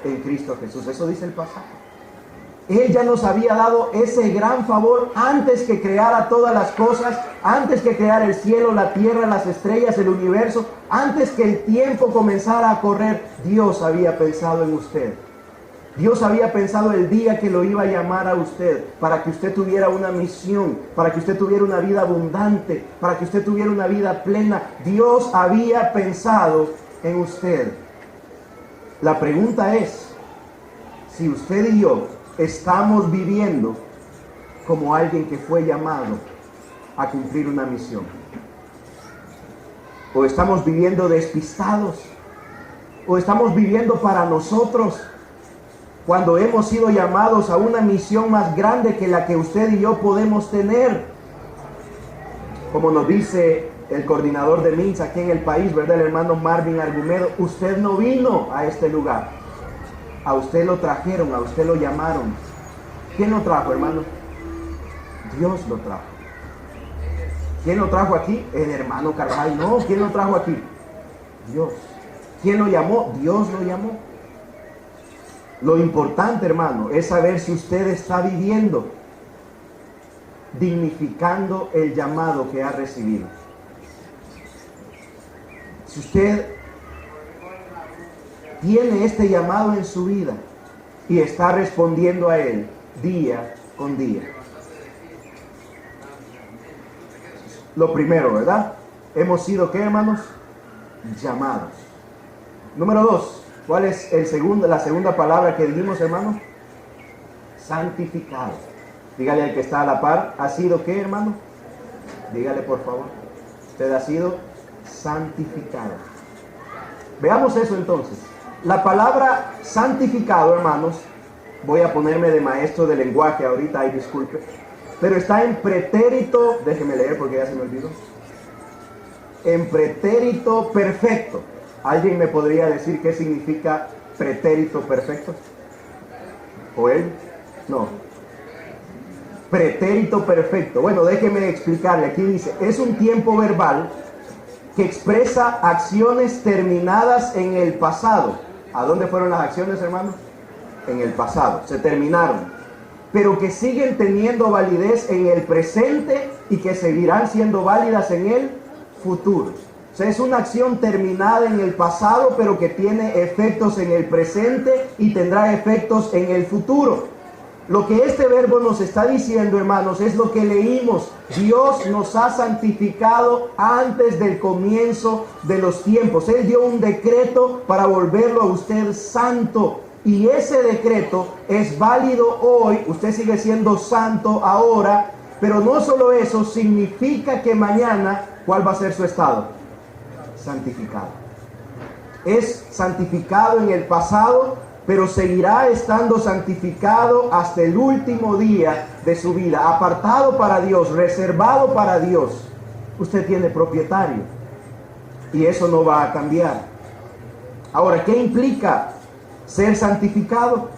en Cristo Jesús. Eso dice el pasaje. Él ya nos había dado ese gran favor antes que creara todas las cosas, antes que creara el cielo, la tierra, las estrellas, el universo, antes que el tiempo comenzara a correr. Dios había pensado en usted. Dios había pensado el día que lo iba a llamar a usted, para que usted tuviera una misión, para que usted tuviera una vida abundante, para que usted tuviera una vida plena. Dios había pensado en usted. La pregunta es, si usted y yo estamos viviendo como alguien que fue llamado a cumplir una misión, o estamos viviendo despistados, o estamos viviendo para nosotros, cuando hemos sido llamados a una misión más grande que la que usted y yo podemos tener. Como nos dice el coordinador de MINS aquí en el país, ¿verdad? El hermano Marvin Argumedo, usted no vino a este lugar. A usted lo trajeron, a usted lo llamaron. ¿Quién lo trajo, hermano? Dios lo trajo. ¿Quién lo trajo aquí? El hermano Carvajal. No, ¿quién lo trajo aquí? Dios. ¿Quién lo llamó? Dios lo llamó. Lo importante, hermano, es saber si usted está viviendo dignificando el llamado que ha recibido. Si usted tiene este llamado en su vida y está respondiendo a él día con día. Lo primero, ¿verdad? Hemos sido, ¿qué, hermanos? Llamados. Número 2. ¿Cuál es la segunda palabra que dijimos, hermano? Santificado. Dígale al que está a la par, ¿ha sido qué, hermano? Dígale, por favor. Usted ha sido santificado. Veamos eso entonces. La palabra santificado, hermanos, voy a ponerme de maestro de lenguaje ahorita, ay, disculpe, pero está en pretérito, déjeme leer porque ya se me olvidó. En pretérito perfecto. ¿Alguien me podría decir qué significa pretérito perfecto? ¿O él? No. Pretérito perfecto. Bueno, déjeme explicarle. Aquí dice, es un tiempo verbal que expresa acciones terminadas en el pasado. ¿A dónde fueron las acciones, hermano? En el pasado. Se terminaron. Pero que siguen teniendo validez en el presente y que seguirán siendo válidas en el futuro. O sea, es una acción terminada en el pasado, pero que tiene efectos en el presente y tendrá efectos en el futuro. Lo que este verbo nos está diciendo, hermanos, es lo que leímos. Dios nos ha santificado antes del comienzo de los tiempos. Él dio un decreto para volverlo a usted santo. Y ese decreto es válido hoy. Usted sigue siendo santo ahora. Pero no solo eso, significa que mañana, ¿cuál va a ser su estado? Santificado. Es santificado en el pasado, pero seguirá estando santificado hasta el último día de su vida, apartado para Dios, reservado para Dios. Usted tiene propietario y eso no va a cambiar. Ahora, ¿qué implica ser santificado?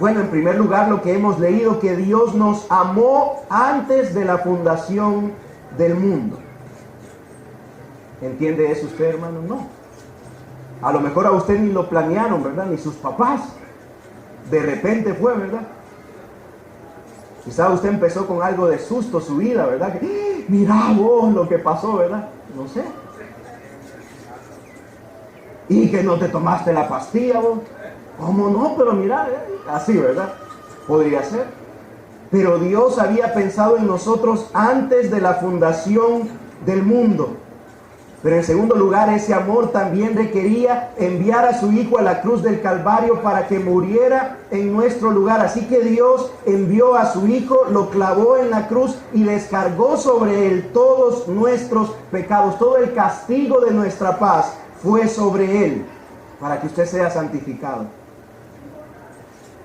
Bueno, en primer lugar, lo que hemos leído, que Dios nos amó antes de la fundación del mundo. ¿Entiende eso usted, hermano? No. A lo mejor a usted ni lo planearon, ¿verdad? Ni sus papás. De repente fue, ¿verdad? Quizá usted empezó con algo de susto su vida, ¿verdad? Que, mira vos lo que pasó, ¿verdad? No sé. Y que no te tomaste la pastilla, vos. ¿Cómo no? Pero mira, así, ¿verdad? Podría ser. Pero Dios había pensado en nosotros antes de la fundación del mundo. Pero en segundo lugar, ese amor también requería enviar a su Hijo a la cruz del Calvario para que muriera en nuestro lugar. Así que Dios envió a su Hijo, lo clavó en la cruz y descargó sobre él todos nuestros pecados. Todo el castigo de nuestra paz fue sobre él para que usted sea santificado.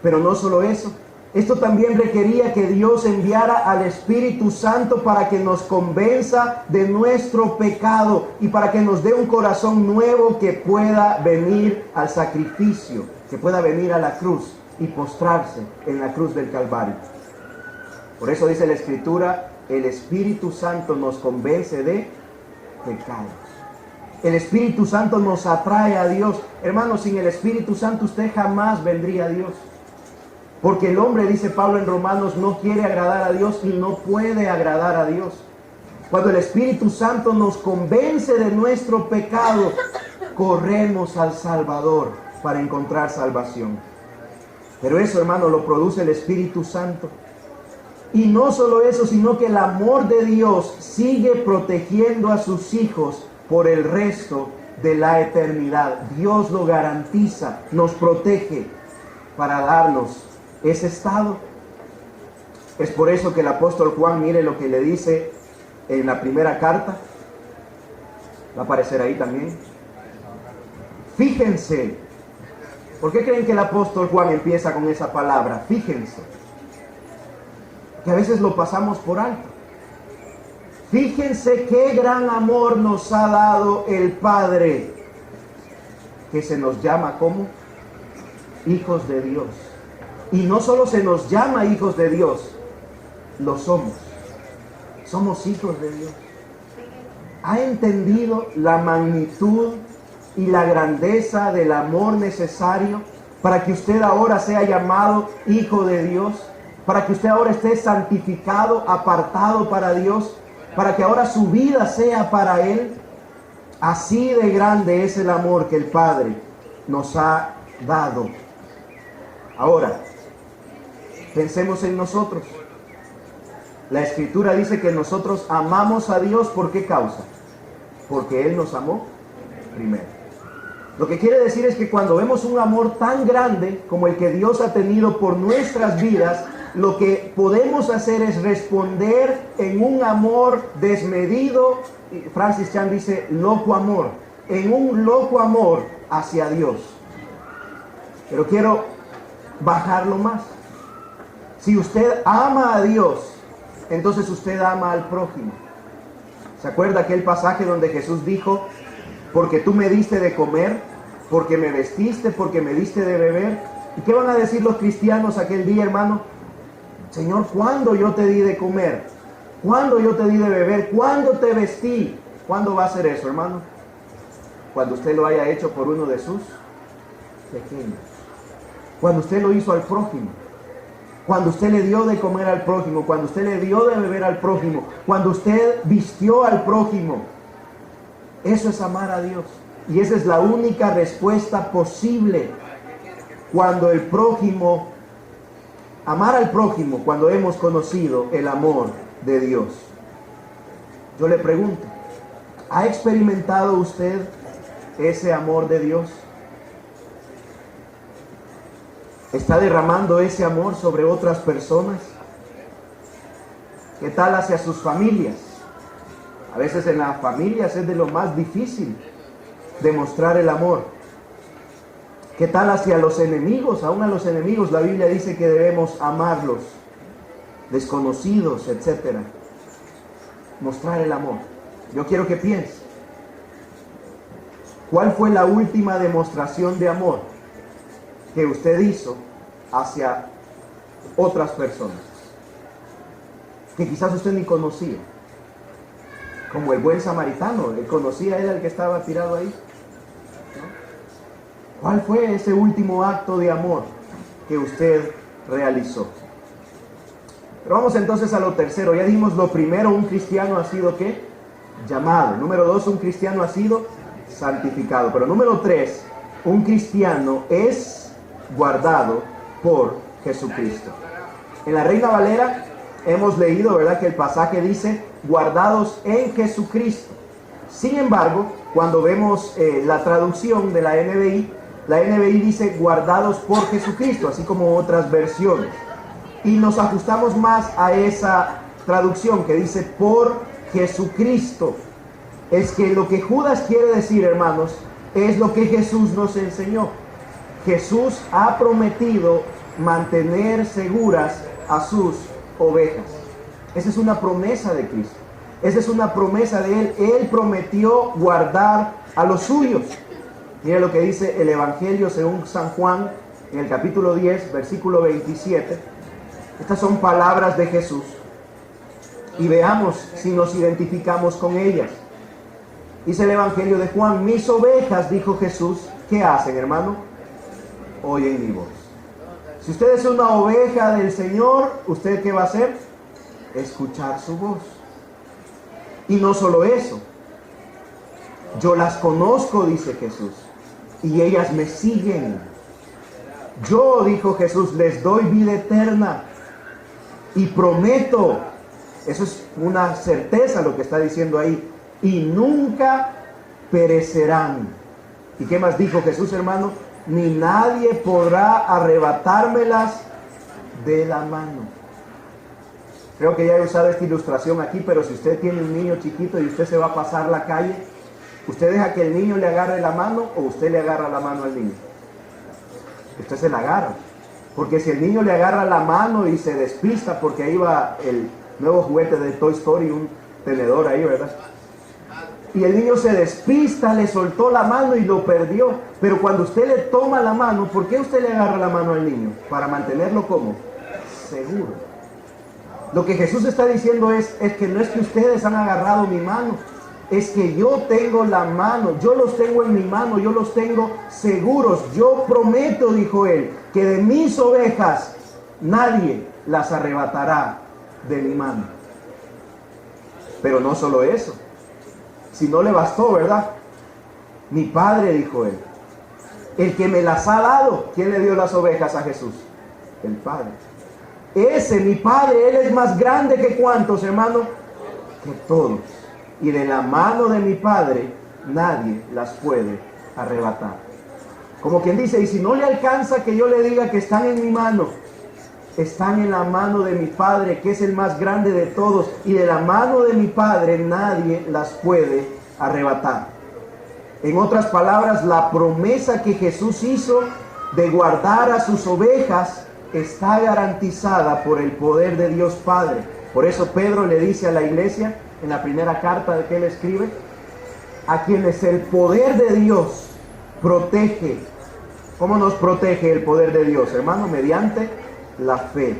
Pero no solo eso. Esto también requería que Dios enviara al Espíritu Santo para que nos convenza de nuestro pecado y para que nos dé un corazón nuevo que pueda venir al sacrificio, que pueda venir a la cruz y postrarse en la cruz del Calvario. Por eso dice la Escritura, el Espíritu Santo nos convence de pecados. El Espíritu Santo nos atrae a Dios. Hermanos, sin el Espíritu Santo usted jamás vendría a Dios. Porque el hombre, dice Pablo en Romanos, no quiere agradar a Dios y no puede agradar a Dios. Cuando el Espíritu Santo nos convence de nuestro pecado, corremos al Salvador para encontrar salvación. Pero eso, hermano, lo produce el Espíritu Santo. Y no solo eso, sino que el amor de Dios sigue protegiendo a sus hijos por el resto de la eternidad. Dios lo garantiza, nos protege para darnos ese estado. Es por eso que el apóstol Juan, mire lo que le dice en la primera carta. Va a aparecer ahí también. Fíjense. ¿Por qué creen que el apóstol Juan empieza con esa palabra? Fíjense. Que a veces lo pasamos por alto. Fíjense qué gran amor nos ha dado el Padre, que se nos llama como hijos de Dios. Y no solo se nos llama hijos de Dios, lo somos. Somos hijos de Dios. ¿Ha entendido la magnitud y la grandeza del amor necesario para que usted ahora sea llamado hijo de Dios? Para que usted ahora esté santificado, apartado para Dios, para que ahora su vida sea para Él. Así de grande es el amor que el Padre nos ha dado. Ahora, pensemos en nosotros. La Escritura dice que nosotros amamos a Dios. ¿Por qué causa? Porque Él nos amó primero. Lo que quiere decir es que cuando vemos un amor tan grande como el que Dios ha tenido por nuestras vidas, lo que podemos hacer es responder en un amor desmedido. Francis Chan dice loco amor, en un loco amor hacia Dios. Pero quiero bajarlo más. Si usted ama a Dios, entonces usted ama al prójimo. ¿Se acuerda aquel pasaje donde Jesús dijo: porque tú me diste de comer, porque me vestiste, porque me diste de beber? ¿Y qué van a decir los cristianos aquel día, hermano? Señor, ¿cuándo yo te di de comer? ¿Cuándo yo te di de beber? ¿Cuándo te vestí? ¿Cuándo va a ser eso, hermano? Cuando usted lo haya hecho por uno de sus pequeños. Cuando usted lo hizo al prójimo. Cuando usted le dio de comer al prójimo. Cuando usted le dio de beber al prójimo. Cuando usted vistió al prójimo. Eso es amar a Dios. Y esa es la única respuesta posible. Cuando el prójimo, amar al prójimo, cuando hemos conocido el amor de Dios. Yo le pregunto, ¿ha experimentado usted ese amor de Dios? ¿Está derramando ese amor sobre otras personas? ¿Qué tal hacia sus familias? A veces en las familias es de lo más difícil demostrar el amor. ¿Qué tal hacia los enemigos? Aún a los enemigos la Biblia dice que debemos amarlos, desconocidos, etc. Mostrar el amor. Yo quiero que piense. ¿Cuál fue la última demostración de amor que usted hizo hacia otras personas que quizás usted ni conocía? como el buen samaritano. Él conocía a él, al que estaba tirado ahí, ¿no? ¿Cuál fue ese último acto de amor que usted realizó? Pero vamos entonces a lo tercero. Ya dijimos lo primero, un cristiano ha sido ¿qué? Llamado. Número 2, un cristiano ha sido santificado. Pero número 3, un cristiano es guardado por Jesucristo. En la Reina Valera hemos leído, ¿verdad?, que el pasaje dice guardados en Jesucristo. Sin embargo, cuando vemos la traducción de la NBI dice guardados por Jesucristo, así como otras versiones. Y nos ajustamos más a esa traducción que dice por Jesucristo. Es que lo que Judas quiere decir, hermanos, es lo que Jesús nos enseñó. Jesús ha prometido mantener seguras a sus ovejas. Esa es una promesa de Cristo. Esa es una promesa de Él. Él prometió guardar a los suyos. Mira lo que dice el Evangelio según San Juan, en el capítulo 10, versículo 27. Estas son palabras de Jesús. Y veamos si nos identificamos con ellas. Dice el Evangelio de Juan: mis ovejas, dijo Jesús, ¿qué hacen, hermano? Oyen mi voz. Si usted es una oveja del Señor, ¿usted qué va a hacer? Escuchar su voz. Y no solo eso, yo las conozco, dice Jesús, y ellas me siguen. Yo, dijo Jesús, les doy vida eterna y prometo, eso es una certeza lo que está diciendo ahí, y nunca perecerán. ¿Y qué más dijo Jesús, hermano? Ni nadie podrá arrebatármelas de la mano. Creo que ya he usado esta ilustración aquí, pero si usted tiene un niño chiquito y usted se va a pasar la calle, ¿usted deja que el niño le agarre la mano o usted le agarra la mano al niño? Usted se la agarra. Porque si el niño le agarra la mano y se despista, porque ahí va el nuevo juguete de Toy Story, un tenedor ahí, ¿verdad? Y el niño se despista, le soltó la mano y lo perdió. Pero cuando usted le toma la mano, ¿por qué usted le agarra la mano al niño? Para mantenerlo ¿cómo? Seguro. Lo que Jesús está diciendo es que no es que ustedes han agarrado mi mano, es que yo tengo la mano, yo los tengo en mi mano, yo los tengo seguros. Yo prometo, dijo él, que de mis ovejas nadie las arrebatará de mi mano. Pero no solo eso, si no le bastó, ¿verdad? Mi Padre, dijo él, el que me las ha dado. ¿Quién le dio las ovejas a Jesús? El Padre. Ese, mi Padre, Él es más grande que ¿cuántos, hermano? Que todos. Y de la mano de mi Padre nadie las puede arrebatar. Como quien dice, y si no le alcanza que yo le diga que están en mi mano, están en la mano de mi Padre, que es el más grande de todos. Y de la mano de mi Padre nadie las puede arrebatar. En otras palabras, la promesa que Jesús hizo de guardar a sus ovejas está garantizada por el poder de Dios Padre. Por eso Pedro le dice a la iglesia en la primera carta que él escribe, a quienes el poder de Dios protege. ¿Cómo nos protege el poder de Dios, hermano? Mediante la fe,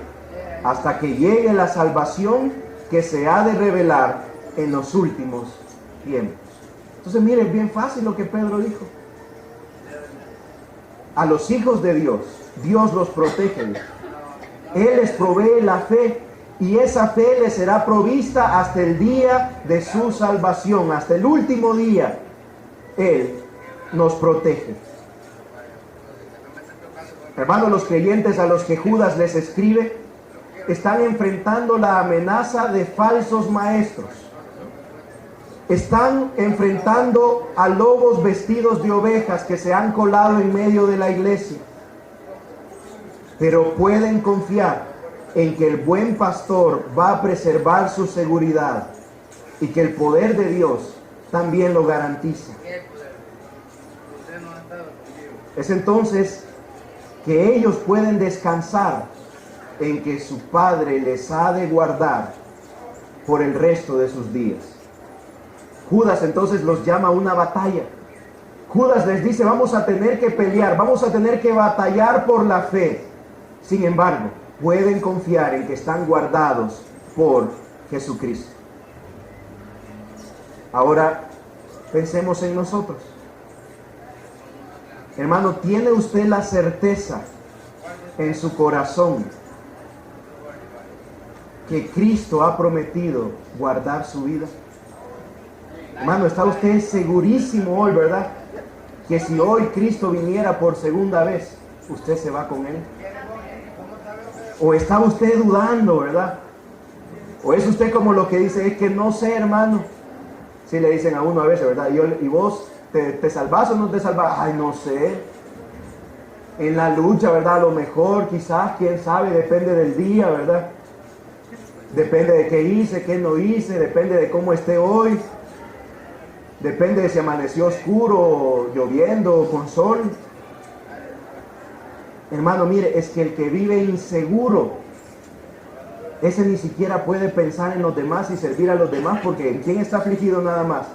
hasta que llegue la salvación que se ha de revelar en los últimos tiempos. Entonces mire, es bien fácil lo que Pedro dijo. A los hijos de Dios, Dios los protege. Él les provee la fe y esa fe les será provista hasta el día de su salvación, hasta el último día. Él nos protege. Hermanos, los creyentes a los que Judas les escribe están enfrentando la amenaza de falsos maestros. Están enfrentando a lobos vestidos de ovejas que se han colado en medio de la iglesia. Pero pueden confiar en que el buen pastor va a preservar su seguridad y que el poder de Dios también lo garantiza. Es entonces que ellos pueden descansar en que su Padre les ha de guardar por el resto de sus días. Judas entonces los llama a una batalla. Judas les dice, vamos a tener que pelear, vamos a tener que batallar por la fe. Sin embargo, pueden confiar en que están guardados por Jesucristo. Ahora pensemos en nosotros. Hermano, ¿tiene usted la certeza en su corazón que Cristo ha prometido guardar su vida? Hermano, ¿está usted segurísimo hoy, verdad? Que si hoy Cristo viniera por segunda vez, usted se va con Él. ¿O está usted dudando, verdad? ¿O es usted como lo que dice, es que no sé, hermano? Si le dicen a uno a veces, ¿verdad? ¿Y vos te salvás o no te salvás? Ay, no sé. En la lucha, ¿verdad? A lo mejor, quizás, quién sabe, depende del día, ¿verdad? Depende de qué hice, qué no hice, depende de cómo esté hoy. Depende de si amaneció oscuro, lloviendo o con sol. Hermano, mire, es que el que vive inseguro, ese ni siquiera puede pensar en los demás y servir a los demás, porque ¿en quién está afligido nada más?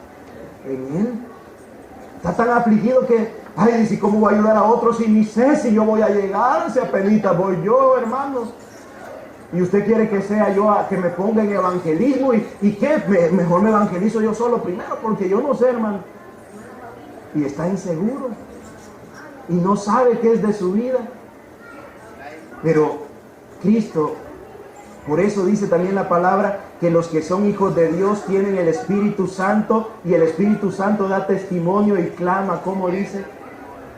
En Él. Está tan afligido que, ay, dice, ¿cómo voy a ayudar a otros si ni sé si yo voy a llegar? Si apenita voy yo, hermanos. Y usted quiere que sea yo que me ponga en evangelismo y ¿qué? Mejor me evangelizo yo solo primero, porque yo no sé, hermano. Y está inseguro y no sabe qué es de su vida. Pero Cristo, por eso dice también la palabra que los que son hijos de Dios tienen el Espíritu Santo, y el Espíritu Santo da testimonio y clama, como dice,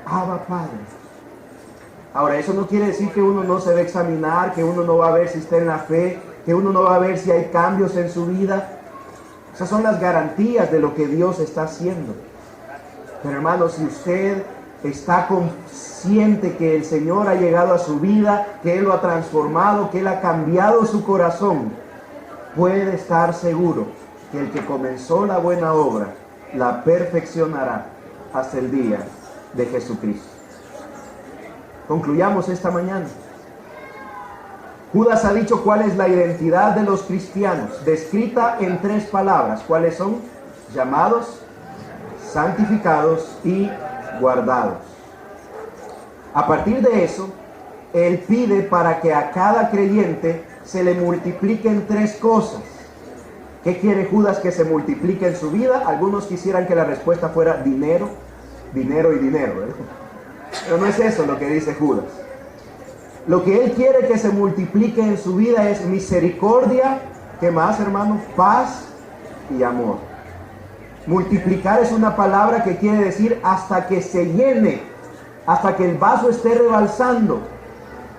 Abba Padre. Ahora, eso no quiere decir que uno no se va a examinar, que uno no va a ver si está en la fe, que uno no va a ver si hay cambios en su vida. Esas son las garantías de lo que Dios está haciendo. Pero hermano, si usted está consciente que el Señor ha llegado a su vida, que Él lo ha transformado, que Él ha cambiado su corazón, puede estar seguro que el que comenzó la buena obra la perfeccionará hasta el día de Jesucristo. Concluyamos esta mañana. Judas ha dicho cuál es la identidad de los cristianos, descrita en 3 palabras. ¿Cuáles son? Llamados, santificados y guardados. A partir de eso, él pide para que a cada creyente se le multipliquen 3 cosas. ¿Qué quiere Judas que se multiplique en su vida? Algunos quisieran que la respuesta fuera dinero, dinero y dinero, ¿verdad? Pero no es eso lo que dice Judas. Lo que él quiere que se multiplique en su vida es misericordia, ¿qué más, hermano? Paz y amor. Multiplicar es una palabra que quiere decir hasta que se llene, hasta que el vaso esté rebalsando.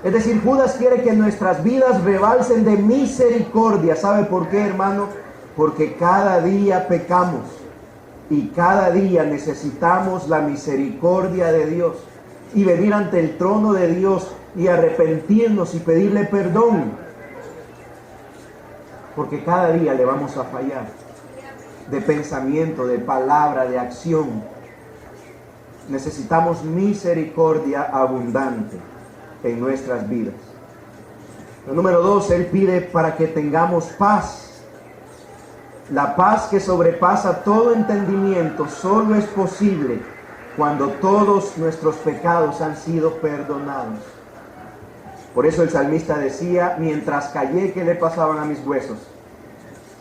Es decir, Judas quiere que nuestras vidas rebalsen de misericordia. ¿Sabe por qué, hermano? Porque cada día pecamos y cada día necesitamos la misericordia de Dios y venir ante el trono de Dios y arrepentirnos y pedirle perdón, porque cada día le vamos a fallar, de pensamiento, de palabra, de acción. Necesitamos misericordia abundante en nuestras vidas. Lo número 2, él pide para que tengamos paz. La paz que sobrepasa todo entendimiento solo es posible cuando todos nuestros pecados han sido perdonados. Por eso el salmista decía, mientras callé, ¿qué le pasaban a mis huesos?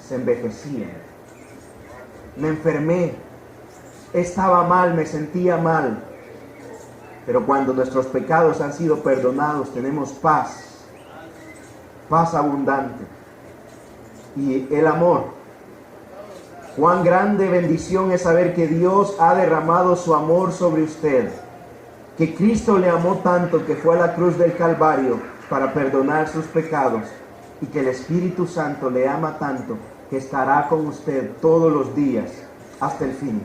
Se envejecían. Me enfermé, estaba mal, me sentía mal. Pero cuando nuestros pecados han sido perdonados, tenemos paz, paz abundante. Y el amor. Cuán grande bendición es saber que Dios ha derramado su amor sobre usted, que Cristo le amó tanto que fue a la cruz del Calvario para perdonar sus pecados, y que el Espíritu Santo le ama tanto que estará con usted todos los días hasta el fin,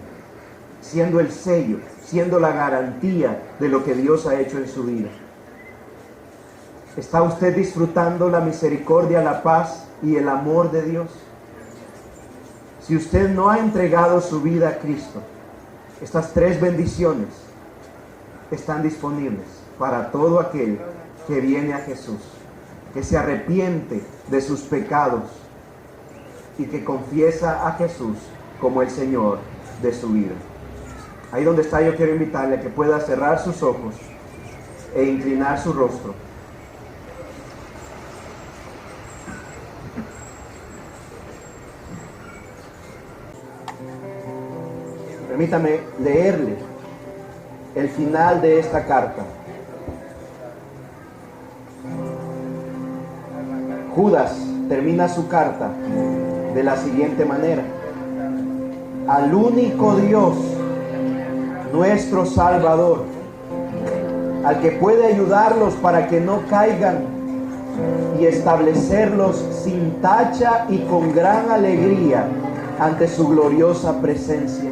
siendo el sello, siendo la garantía de lo que Dios ha hecho en su vida. ¿Está usted disfrutando la misericordia, la paz y el amor de Dios? Si usted no ha entregado su vida a Cristo, estas 3 bendiciones están disponibles para todo aquel que viene a Jesús, que se arrepiente de sus pecados y que confiesa a Jesús como el Señor de su vida. Ahí donde está, yo quiero invitarle a que pueda cerrar sus ojos e inclinar su rostro. Permítame leerle el final de esta carta. Judas termina su carta de la siguiente manera: al único Dios, nuestro Salvador, al que puede ayudarlos para que no caigan y establecerlos sin tacha y con gran alegría ante su gloriosa presencia.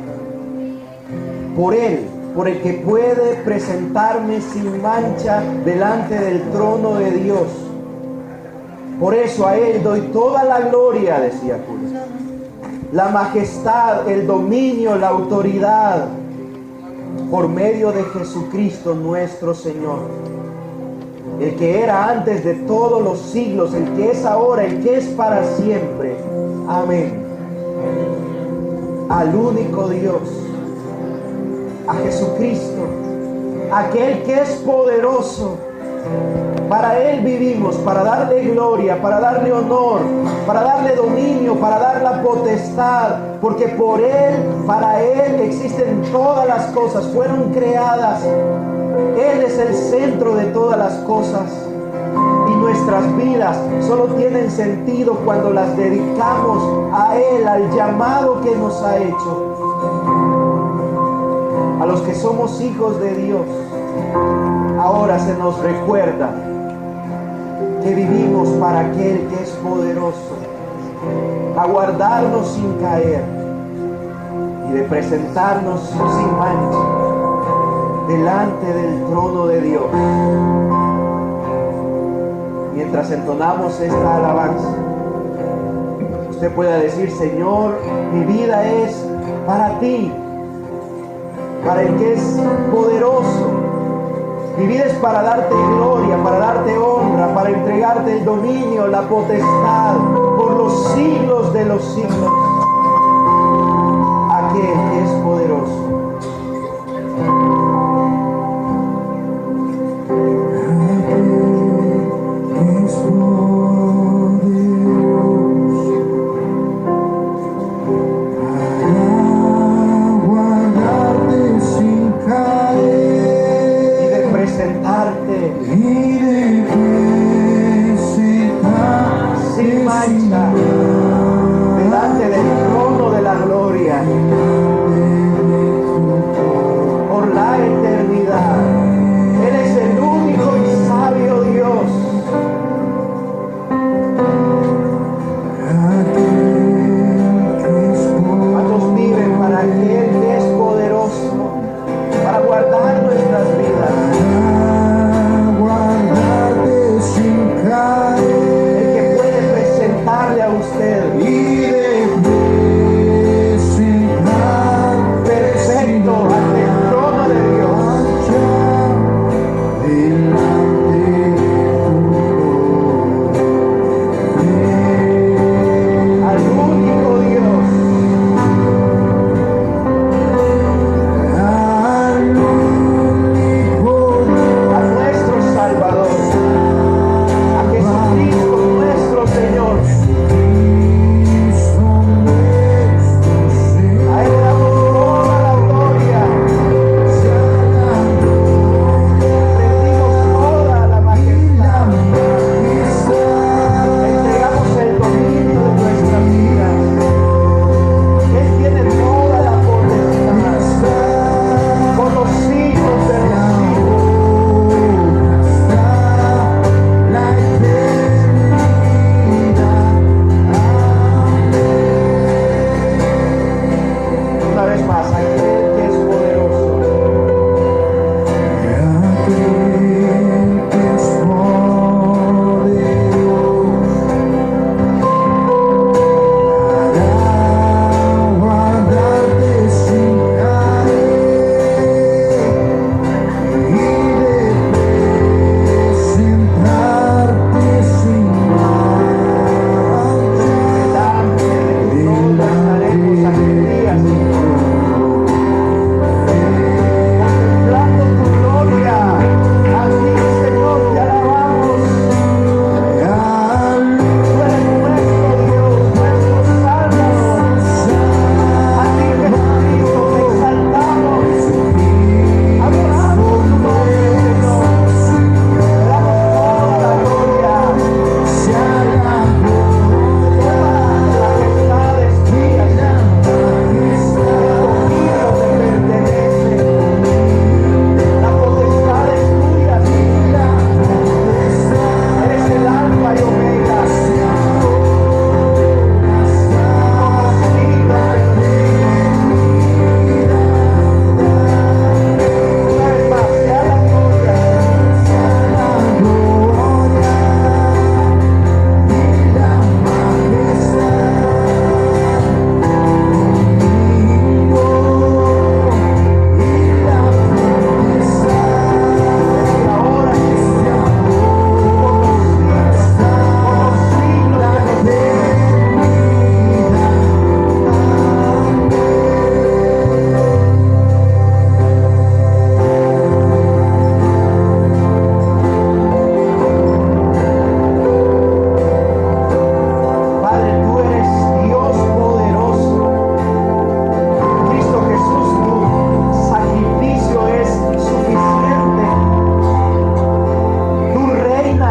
Por Él, por el que puede presentarme sin mancha delante del trono de Dios. Por eso a Él doy toda la gloria, decía Judas, la majestad, el dominio, la autoridad, por medio de Jesucristo nuestro Señor, el que era antes de todos los siglos, el que es ahora, el que es para siempre. Amén. Al único Dios, a Jesucristo, aquel que es poderoso. Para Él vivimos, para darle gloria, para darle honor, para darle dominio, para dar la potestad, porque por Él, para Él existen todas las cosas, fueron creadas. Él es el centro de todas las cosas y nuestras vidas solo tienen sentido cuando las dedicamos a Él, al llamado que nos ha hecho. A los que somos hijos de Dios, ahora se nos recuerda que vivimos para aquel que es poderoso, a guardarnos sin caer y de presentarnos sin mancha delante del trono de Dios. Mientras entonamos esta alabanza, usted pueda decir: Señor, mi vida es para ti, para el que es poderoso. Mi vida es para darte gloria, para darte honra, para entregarte el dominio, la potestad, por los siglos de los siglos. Aquel que es poderoso. Sin mancha delante del trono de la gloria por la eternidad. Él es el único y sabio Dios. ¿Cuántos viven para aquel que es poderoso para guardar nuestras vidas?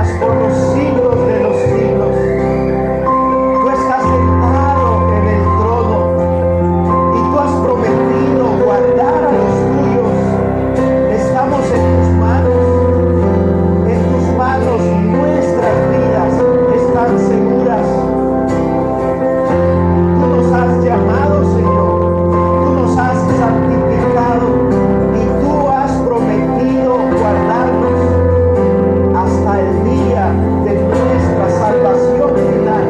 reinas por los siglos de los siglos. Tú estás sentado en el trono y tú has prometido guardar a los tuyos. Estamos en tus manos. En tus manos nuestras vidas están seguras. Tú nos has llamado, Señor. Tú nos has santificado y tú has prometido guardarnos hasta el día de nuestra salvación final,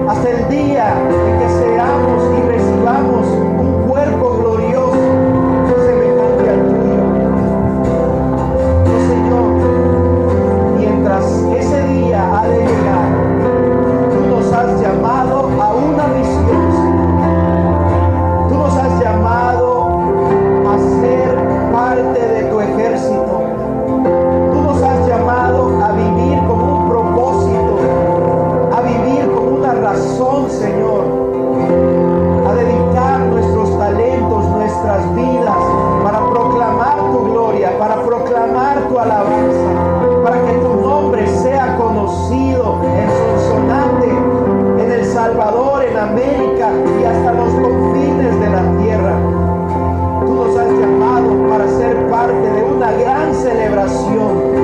hasta el día en que seamos y recibamos un cuerpo glorioso semejante al tuyo. Oh Señor, mientras ese día ha de llegar, tú nos has llamado a una misión, Señor. Tú nos has llamado a ser parte de tu ejército. Tú nos has llamado a vivir con un propósito, a vivir con una razón, Señor, a dedicar nuestros talentos, nuestras vidas para proclamar tu gloria, para proclamar tu alabanza, para que tu nombre sea conocido en Sonsonate, en El Salvador, en América y hasta los confines de la tierra. Tú nos has llamado para ser parte de una gran celebración,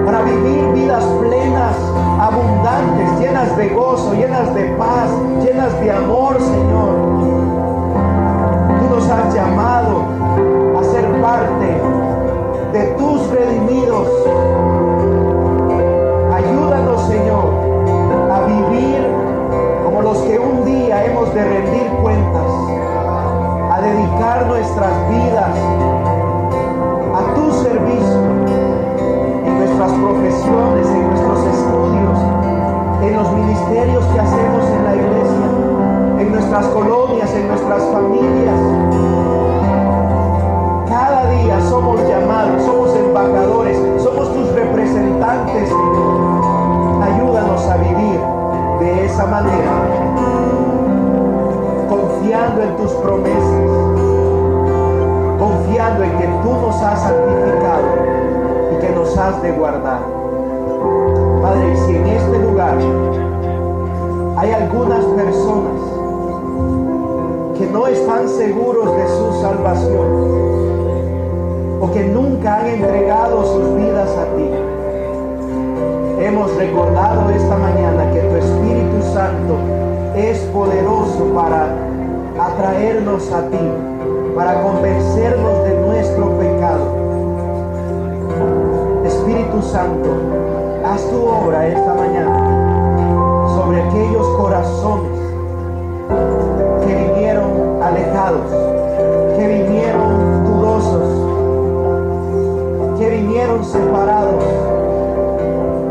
para vivir vidas plenas, abundantes, llenas de gozo, llenas de paz, llenas de amor, Señor. Tú nos has llamado a ser parte de tus redimidos. Ayúdanos, Señor, a vivir como los que un día hemos de rendir cuentas, a dedicar nuestras vidas a tu servicio, en nuestras profesiones, en nuestros estudios, en los ministerios que hacemos en la iglesia, en nuestras colonias, en nuestras familias. Cada día somos llamados, somos embajadores, somos tus representantes, Señor. Ayúdanos a vivir de esa manera, confiando en tus promesas, confiando en que tú nos has santificado y que nos has de guardar. Padre, y si en este lugar hay algunas personas que no están seguros de su salvación o que nunca han entregado sus vidas a ti, hemos recordado esta mañana que tu Espíritu Santo es poderoso para atraernos a ti, para convencernos de nuestro pecado. Espíritu Santo, haz tu obra esta mañana sobre aquellos corazones que vinieron alejados, que vinieron dudosos, que vinieron separados.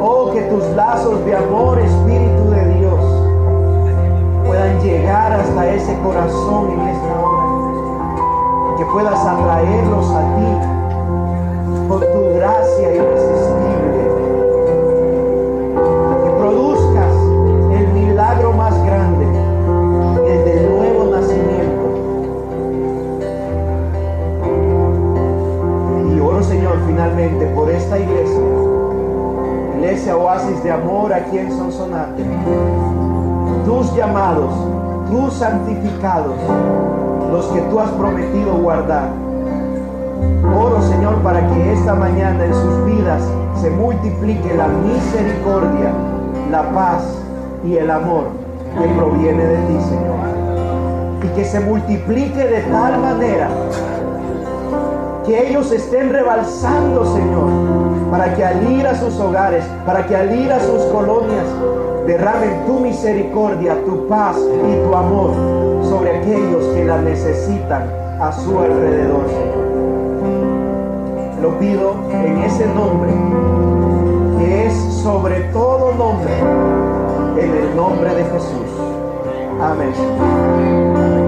Oh, que tus lazos de amor, Espíritu de Dios, puedan llegar hasta ese corazón en esta hora, que puedas atraerlos a ti por tu gracia irresistible, que produzcas el milagro más grande, el del nuevo nacimiento. Y oro, Señor, finalmente por esta iglesia Oasis de Amor aquí en Sonsonate, tus llamados, tus santificados, los que tú has prometido guardar. Oro, Señor, para que esta mañana en sus vidas se multiplique la misericordia, la paz y el amor que proviene de ti, Señor. Y que se multiplique de tal manera que ellos estén rebalsando, Señor, para que al ir a sus hogares, para que al ir a sus colonias, derramen tu misericordia, tu paz y tu amor sobre aquellos que la necesitan a su alrededor, Señor. Lo pido en ese nombre, que es sobre todo nombre, en el nombre de Jesús. Amén.